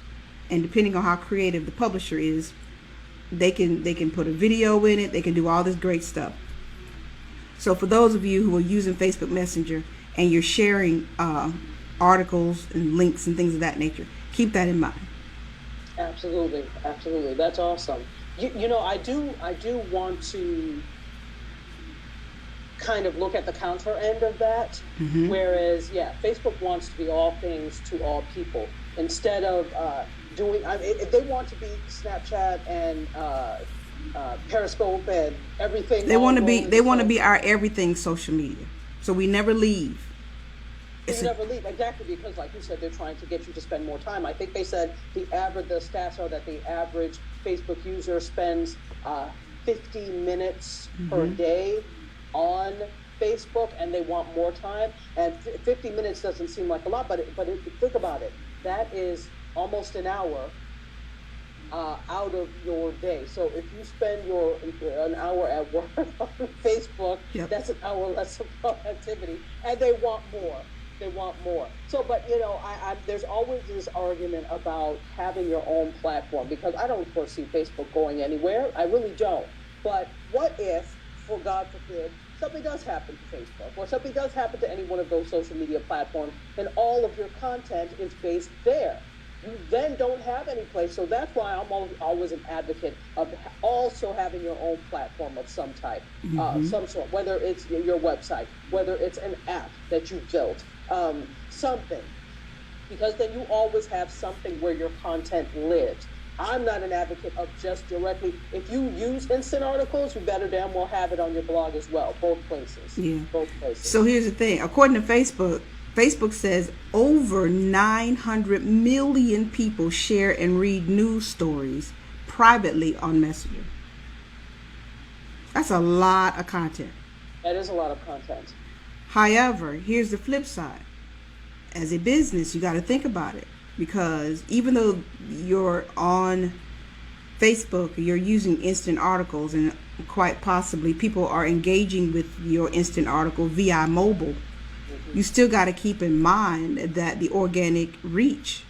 And depending on how creative the publisher is, they can put a video in it, they can do all this great stuff. So for those of you who are using Facebook Messenger and you're sharing articles and links and things of that nature, keep that in mind. Absolutely, that's awesome. You know, I do want to kind of look at the counter end of that. Whereas, Facebook wants to be all things to all people, instead of if they want to be Snapchat and Periscope and everything. They want to be our everything social media. So we never leave. Never leave, exactly, because like you said, they're trying to get you to spend more time. I think they said the stats are that the average Facebook user spends 50 minutes per day on Facebook, and they want more time. And 50 minutes doesn't seem like a lot, but if you think about it, that is almost an hour out of your day. So if you spend an hour at work on Facebook, that's an hour less of productivity, and they want more. So, but you know, there's always this argument about having your own platform, because I don't foresee Facebook going anywhere. I really don't. But what if, for God forbid, something does happen to Facebook, or something does happen to any one of those social media platforms, and all of your content is based there? You then don't have any place. So that's why I'm always an advocate of also having your own platform of some type, some sort, whether it's your website, whether it's an app that you built, something, because then you always have something where your content lives. I'm not an advocate of just directly. If you use instant articles, you better damn well have it on your blog as well. Both places. Yeah. Both places. So here's the thing. According to Facebook, Facebook says over 900 million people share and read news stories privately on Messenger. That's a lot of content. That is a lot of content. However, here's the flip side. As a business, you got to think about it, because even though you're on Facebook, you're using instant articles, and quite possibly people are engaging with your instant article via mobile, you still got to keep in mind that the organic reach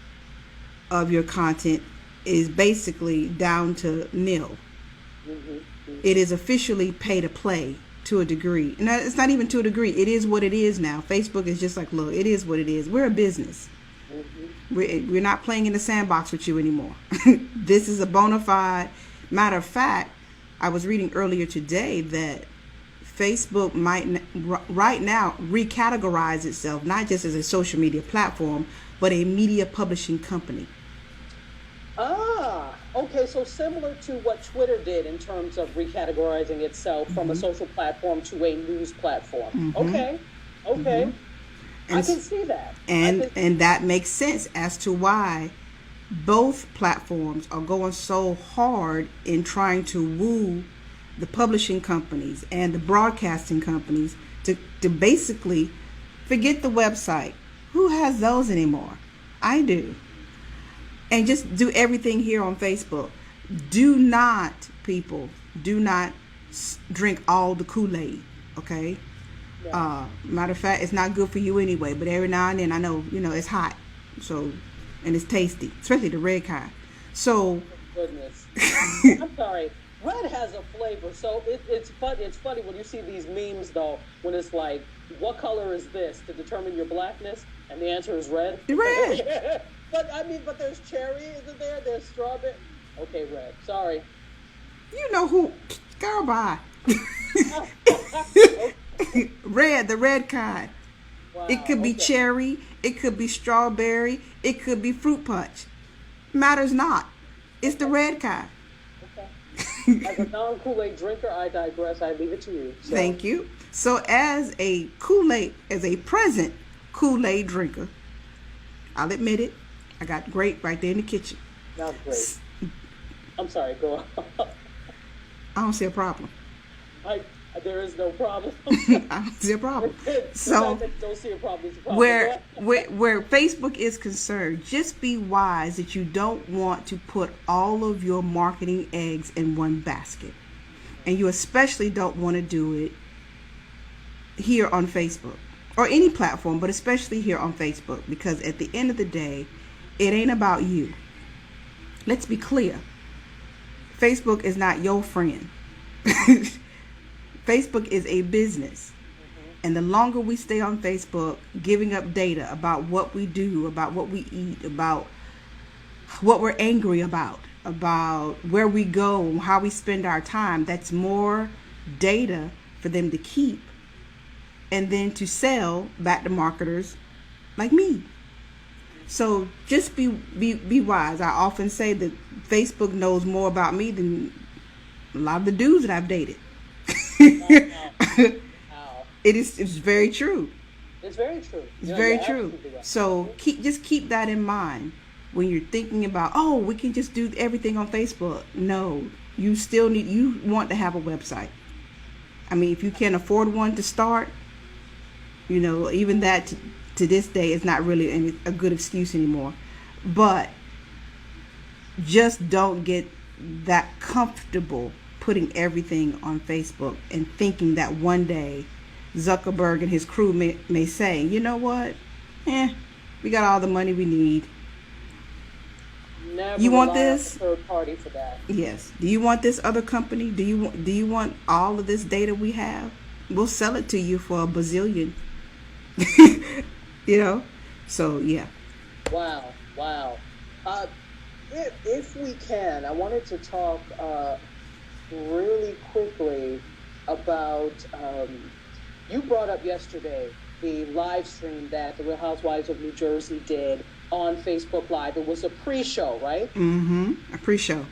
of your content is basically down to nil. It is officially pay to play to a degree. And it's not even to a degree. It is what it is now. Facebook is just like, look, it is what it is. We're a business. We're not playing in the sandbox with you anymore. This is a bona fide. Matter of fact, I was reading earlier today that Facebook might right now recategorize itself not just as a social media platform, but a media publishing company. Okay, so similar to what Twitter did in terms of recategorizing itself from a social platform to a news platform. Okay. I can see that. And that makes sense as to why both platforms are going so hard in trying to woo the publishing companies and the broadcasting companies to basically forget the website. Who has those anymore? I do. And just do everything here on Facebook. Do not, people, do not drink all the Kool-Aid, okay? Yeah. Matter of fact, it's not good for you anyway, but every now and then, I know, it's hot, so, and it's tasty, especially the red kind. So, goodness. I'm sorry. Red has a flavor, so it's funny when you see these memes, though, when it's like, what color is this to determine your blackness? And the answer is red. Red. But there's cherry, isn't there? There's strawberry. Okay, red. Sorry. You know who? Girl, bye. Red, the red kind. Wow, it could be cherry. It could be strawberry. It could be fruit punch. Matters not. It's the red kind. Okay. As a non-Kool-Aid drinker, I digress. I leave it to you. So. Thank you. So as a present Kool-Aid drinker, I'll admit it, I got grape right there in the kitchen. That's great. I'm sorry, go on. I don't see a problem. There is no problem. I don't see a problem. So don't see a problem. It's a problem. Where Facebook is concerned, just be wise that you don't want to put all of your marketing eggs in one basket. And you especially don't want to do it here on Facebook or any platform, but especially here on Facebook, because at the end of the day, it ain't about you. Let's be clear. Facebook is not your friend. Facebook is a business. And the longer we stay on Facebook giving up data about what we do, about what we eat, about what we're angry about where we go, how we spend our time, that's more data for them to keep and then to sell back to marketers like me. So just be wise. I often say that Facebook knows more about me than a lot of the dudes that I've dated. It's very true. It's very true. It's very true. So keep that in mind when you're thinking about, we can just do everything on Facebook. No, you want to have a website. I mean, if you can't afford one to start, even that to this day is not really a good excuse anymore. But just don't get that comfortable putting everything on Facebook and thinking that one day Zuckerberg and his crew may say, you know what? We got all the money we need. Never you want this? Third party for that. Yes. Do you want this other company? Do you want all of this data we have? We'll sell it to you for $1 bazillion. So yeah. Wow. If we can, I wanted to talk really quickly about. You brought up yesterday the live stream that the Real Housewives of New Jersey did on Facebook Live. It was a pre-show, right? Mm-hmm. A pre-show.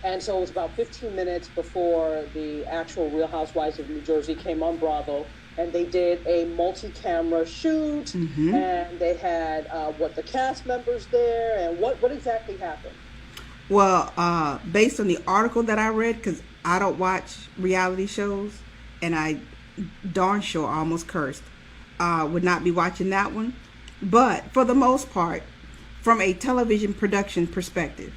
And so it was about 15 minutes before the actual Real Housewives of New Jersey came on Bravo. And they did a multi-camera shoot. Mm-hmm. And they had the cast members there. And what exactly happened? Well, based on the article that I read, because I don't watch reality shows, and I darn sure almost cursed, would not be watching that one. But for the most part, from a television production perspective,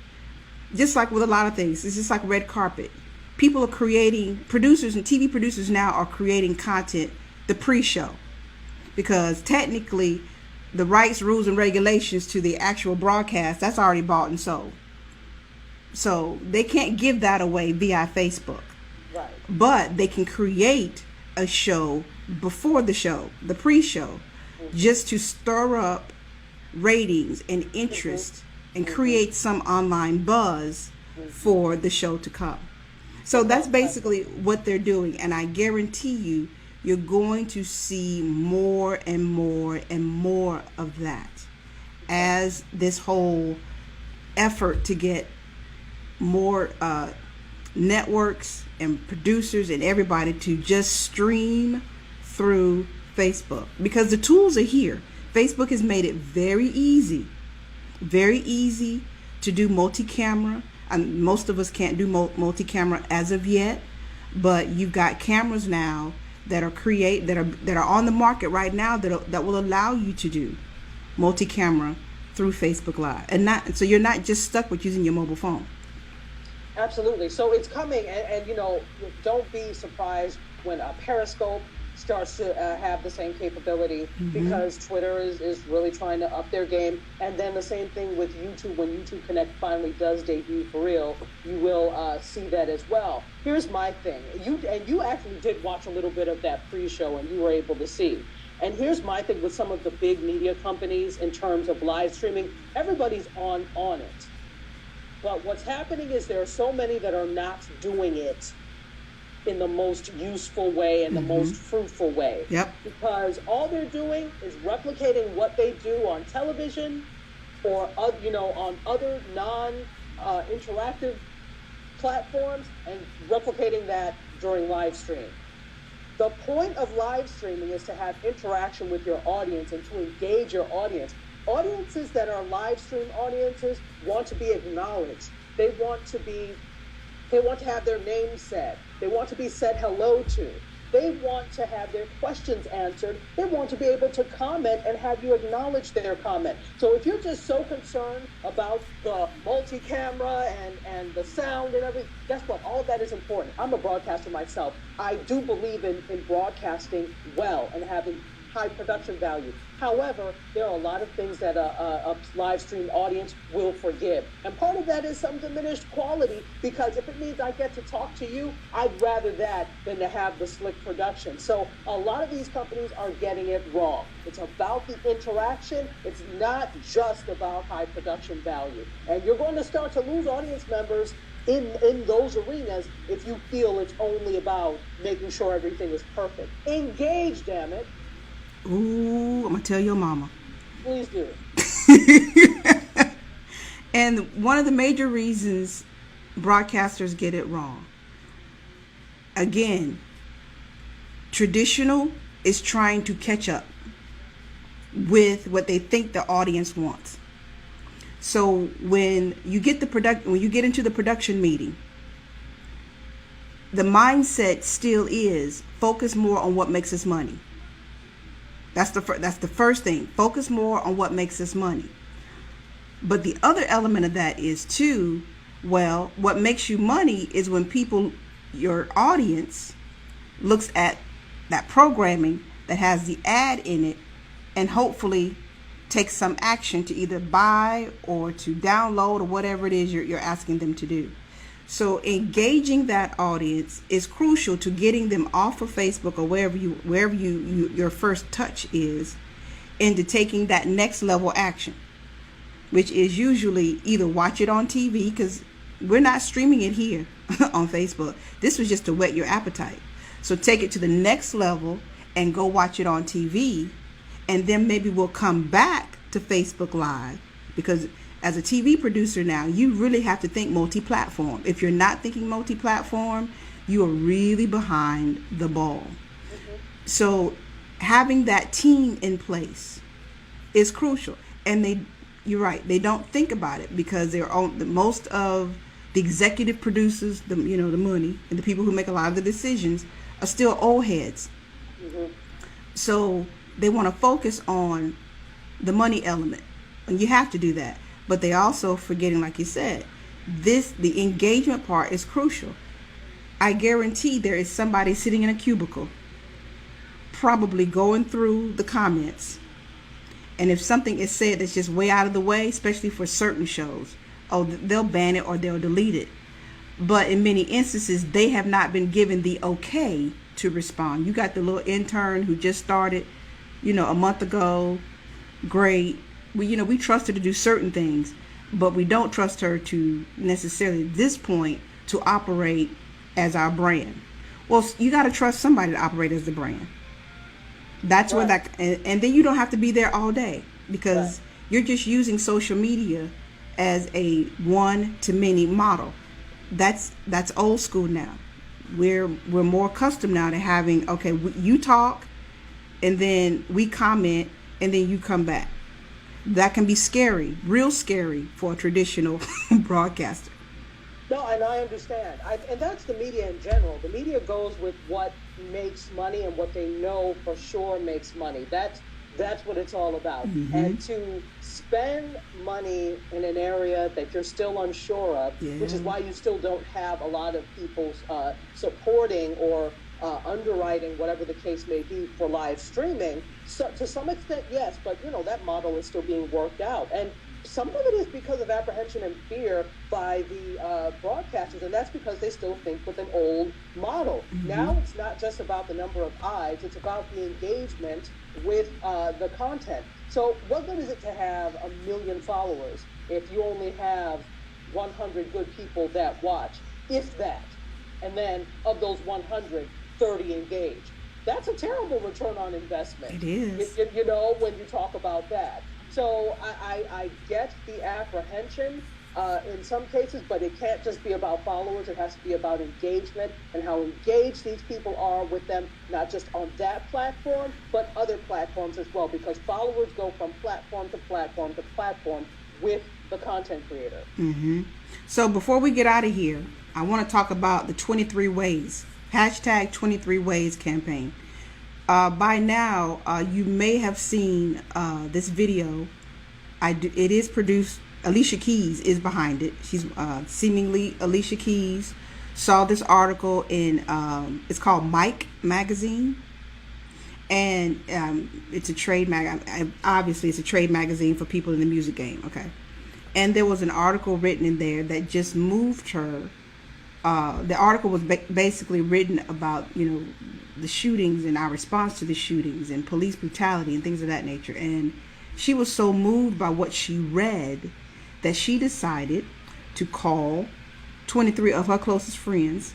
just like with a lot of things, it's just like red carpet. People are creating, producers and TV producers now are creating content, the pre-show. Because technically, the rights, rules, and regulations to the actual broadcast, that's already bought and sold. So they can't give that away via Facebook. Right. But they can create a show before the show, the pre-show, just to stir up ratings and interest and create some online buzz for the show to come. So that's basically what they're doing. And I guarantee you, you're going to see more and more and more of that as this whole effort to get more networks and producers and everybody to just stream through Facebook, because the tools are here. Facebook has made it very easy to do multi-camera. And most of us can't do multi-camera as of yet, but you've got cameras now that are on the market right now that will allow you to do multi-camera through Facebook Live, and so you're not just stuck with using your mobile phone. Absolutely. So it's coming, and don't be surprised when Periscope starts to have the same capability, because Twitter is really trying to up their game. And then the same thing with YouTube. When YouTube Connect finally does debut for real, you will see that as well. Here's my thing. You actually did watch a little bit of that pre-show, and you were able to see. And here's my thing with some of the big media companies in terms of live streaming. Everybody's on it. But what's happening is there are so many that are not doing it in the most useful way and the most fruitful way. Yep. Because all they're doing is replicating what they do on television or on other non-interactive platforms, and replicating that during live stream. The point of live streaming is to have interaction with your audience and to engage your audience. Audiences that are live stream audiences want to be acknowledged. They want to have their name said. They want to be said hello to. They want to have their questions answered. They want to be able to comment and have you acknowledge their comment. So if you're just so concerned about the multi-camera and the sound and everything, guess what? All of that is important. I'm a broadcaster myself. I do believe in broadcasting well and having high production value. However, there are a lot of things that a live stream audience will forgive. And part of that is some diminished quality, because if it means I get to talk to you, I'd rather that than to have the slick production. So a lot of these companies are getting it wrong. It's about the interaction. It's not just about high production value. And you're going to start to lose audience members in those arenas if you feel it's only about making sure everything is perfect. Engage, damn it. Ooh, I'm gonna tell your mama. Please do. And one of the major reasons broadcasters get it wrong, again, traditional is trying to catch up with what they think the audience wants. So when you get into the production meeting, the mindset still is focus more on what makes us money. That's the first thing. Focus more on what makes us money. But the other element of that is too, well, what makes you money is when your audience looks at that programming that has the ad in it and hopefully takes some action to either buy or to download or whatever it is you're asking them to do. So engaging that audience is crucial to getting them off of Facebook or wherever your first touch is, into taking that next level action, which is usually either watch it on TV, because we're not streaming it here on Facebook. This was just to whet your appetite. So take it to the next level and go watch it on TV, and then maybe we'll come back to Facebook Live, because as a TV producer now, you really have to think multi-platform. If you're not thinking multi-platform, you are really behind the ball. So having that team in place is crucial. And you're right, they don't think about it because they're on most of the executive producers, the money, and the people who make a lot of the decisions are still old heads. So they want to focus on the money element, and you have to do that. But they also forgetting, like you said, the engagement part is crucial. I guarantee there is somebody sitting in a cubicle, probably going through the comments, and if something is said that's just way out of the way, especially for certain shows, they'll ban it or they'll delete it. But in many instances, they have not been given the okay to respond. You got the little intern who just started, a month ago. Great. We trust her to do certain things, but we don't trust her to necessarily, at this point, to operate as our brand. Well, you got to trust somebody to operate as the brand. That's where and then you don't have to be there all day, because you're just using social media as a one-to-many model. That's old school now. We're more accustomed now to having, you talk, and then we comment, and then you come back. That can be scary, real scary for a traditional broadcaster. No, and I understand. And that's the media in general. The media goes with what makes money and what they know for sure makes money. That's what it's all about. And to spend money in an area that you're still unsure of, which is why you still don't have a lot of people supporting or underwriting, whatever the case may be, for live streaming. So to some extent, yes, but that model is still being worked out. And some of it is because of apprehension and fear by the broadcasters, and that's because they still think with an old model. Now it's not just about the number of eyes, it's about the engagement with the content. So what good is it to have 1 million followers if you only have 100 good people that watch, if that? And then of those 100, 30 engage. That's a terrible return on investment. It is. When you talk about that. So I get the apprehension in some cases, but it can't just be about followers. It has to be about engagement and how engaged these people are with them, not just on that platform, but other platforms as well, because followers go from platform to platform to platform with the content creator. So before we get out of here, I want to talk about the 23 Ways, hashtag 23 Ways campaign. By now, you may have seen this video. It is produced. Alicia Keys is behind it. She's seemingly Alicia Keys. Saw this article in, it's called Mic magazine. And it's a trade obviously it's a trade magazine for people in the music game, okay? And there was an article written in there that just moved her. The article was basically written about, the shootings and our response to the shootings and police brutality and things of that nature. And she was so moved by what she read that she decided to call 23 of her closest friends,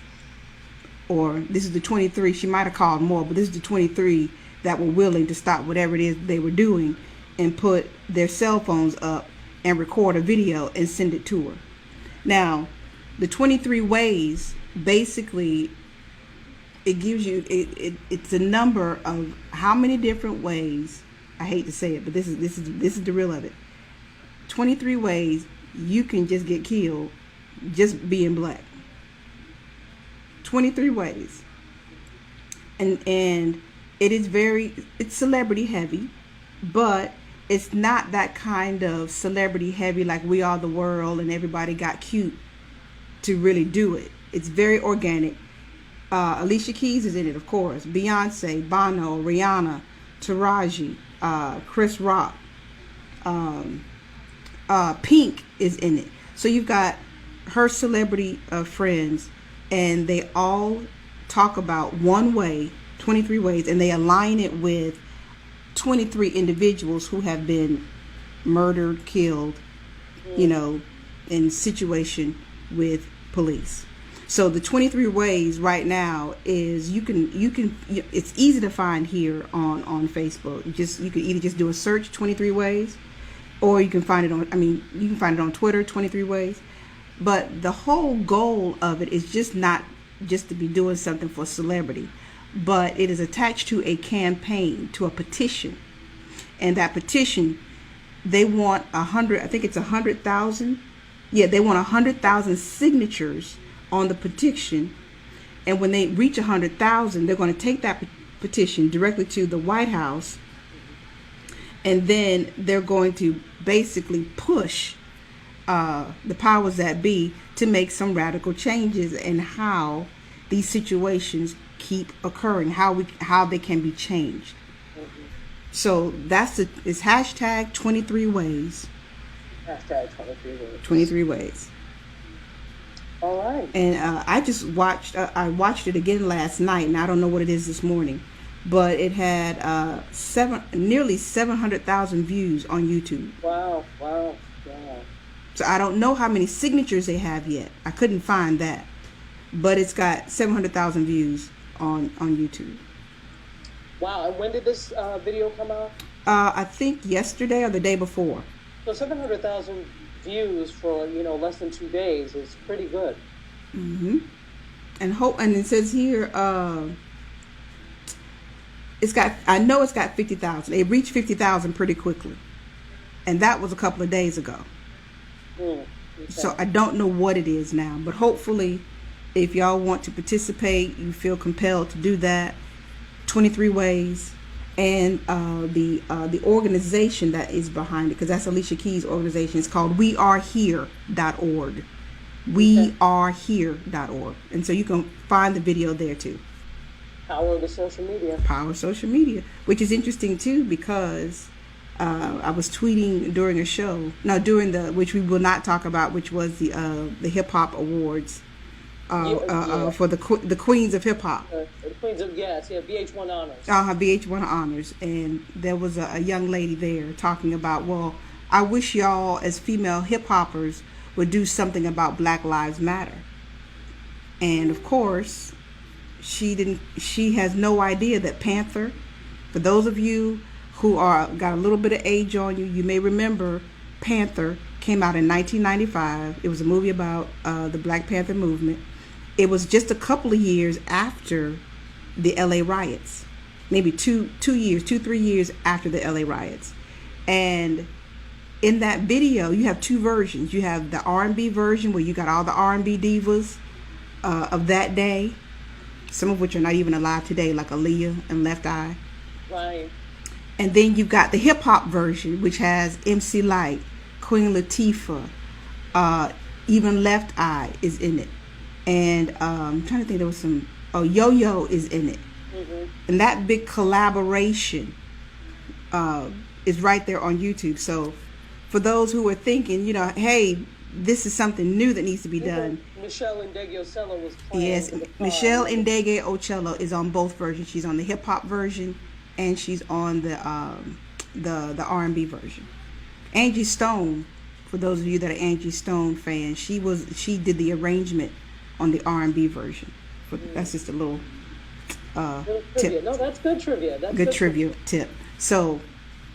or this is the 23, she might have called more, but this is the 23 that were willing to stop whatever it is they were doing and put their cell phones up and record a video and send it to her. Now, the 23 Ways, basically, it gives you, it's a number of how many different ways, I hate to say it, but this is the real of it. 23 ways you can just get killed just being black. 23 ways. And it is it's celebrity heavy, but it's not that kind of celebrity heavy like We Are the World and everybody got cute to really do it. It's very organic. Alicia Keys is in it, of course. Beyonce, Bono, Rihanna, Taraji, Chris Rock, Pink is in it. So you've got her celebrity friends, and they all talk about one way, 23 ways, and they align it with 23 individuals who have been murdered, killed, in situation with police. So the 23 ways right now is you can it's easy to find here on Facebook. You can either just do a search 23 ways, or you can find it on, you can find it on Twitter, 23 Ways. But the whole goal of it is just not just to be doing something for celebrity, but it is attached to a campaign, to a petition. And that petition, they want 100, I think it's 100,000. Yeah, they want 100,000 signatures on the petition. And when they reach 100,000, they're going to take that petition directly to the White House. And then they're going to basically push the powers that be to make some radical changes in how these situations keep occurring, how they can be changed. So it's hashtag 23 Ways. Hashtag 23 Ways. 23 Ways. All right. And I just watched it again last night, and I don't know what it is this morning, but it had nearly 700,000 views on YouTube. Wow. So I don't know how many signatures they have yet. I couldn't find that, but it's got 700,000 views on YouTube. Wow. And when did this video come out? I think yesterday or the day before. So 700,000 views for less than 2 days is pretty good. Mm-hmm. And it says here I know it's got 50,000. It reached 50,000 pretty quickly, and that was a couple of days ago. Okay. So I don't know what it is now, but hopefully, if y'all want to participate, you feel compelled to do that. 23 Ways, and the organization that is behind it, because that's Alicia Keys' organization. It's called wearehere.org. Wearehere.org, and so you can find the video there too. Power of the social media. Power of social media, which is interesting too, because I was tweeting during a show, which we will not talk about, which was the hip hop awards for the Queens of Hip Hop. The Queens of VH1 Honors. VH1 Honors, and there was a young lady there talking about, well, I wish y'all as female hip hoppers would do something about Black Lives Matter. And of course, she has no idea that Panther, for those of you who got a little bit of age on you, you may remember Panther came out in 1995. It was a movie about the Black Panther movement. It was just a couple of years after the LA riots, maybe 3 years after the LA riots. And in that video, you have two versions. You have the R&B version where you got all the R&B divas of that day, some of which are not even alive today, like Aaliyah and Left Eye. Right. And then you've got the hip hop version, which has MC Lyte, Queen Latifah, even Left Eye is in it. And I'm trying to think, there was some, Yo-Yo is in it. Mm-hmm. And that big collaboration is right there on YouTube. So for those who are thinking, hey, this is something new that needs to be done. Michelle Ndegeocello was playing. Yes, Michelle Ndegeocello is on both versions. She's on the hip hop version, and she's on the R&B version. Angie Stone, for those of you that are Angie Stone fans, she did the arrangement on the R&B version. That's just a little tip. No, that's good trivia. That's good trivia tip. So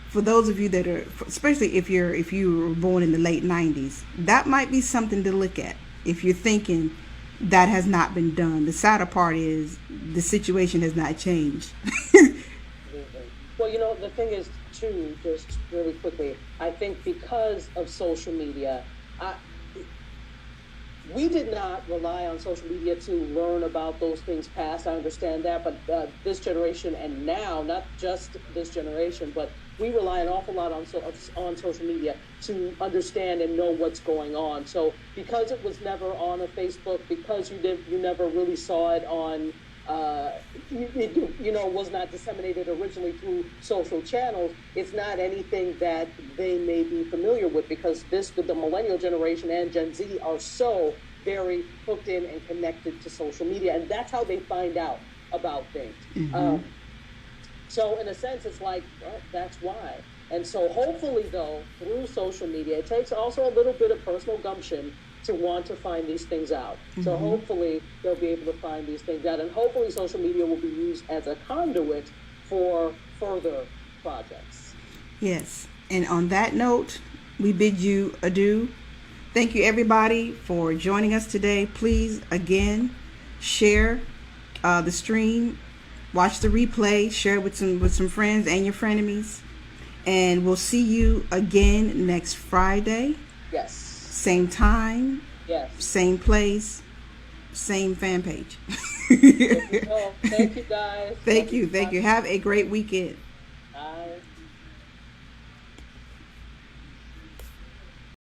for those of you that are, especially if you were born in the late 90s, that might be something to look at if you're thinking that has not been done. The sadder part is the situation has not changed. Well, the thing is, too, just really quickly, I think because of social media, we did not rely on social media to learn about those things past. I understand that, but this generation, and now, not just this generation, but we rely an awful lot on social media to understand and know what's going on. So because it was never on a Facebook, because you never really saw it on, was not disseminated originally through social channels, it's not anything that they may be familiar with, because the millennial generation and Gen Z are so very hooked in and connected to social media, and that's how they find out about things. Mm-hmm. So in a sense, it's like, well, that's why. And so hopefully, though, through social media, it takes also a little bit of personal gumption to want to find these things out. Mm-hmm. So hopefully they'll be able to find these things out, and hopefully social media will be used as a conduit for further projects. Yes. And on that note, we bid you adieu. Thank you, everybody, for joining us today. Please, again, share the stream, watch the replay, share it with some friends and your frenemies. And we'll see you again next Friday. Yes. Same time. Yes. Same place. Same fan page. There you go. Thank you, guys. Thank you. Have a great weekend. Bye.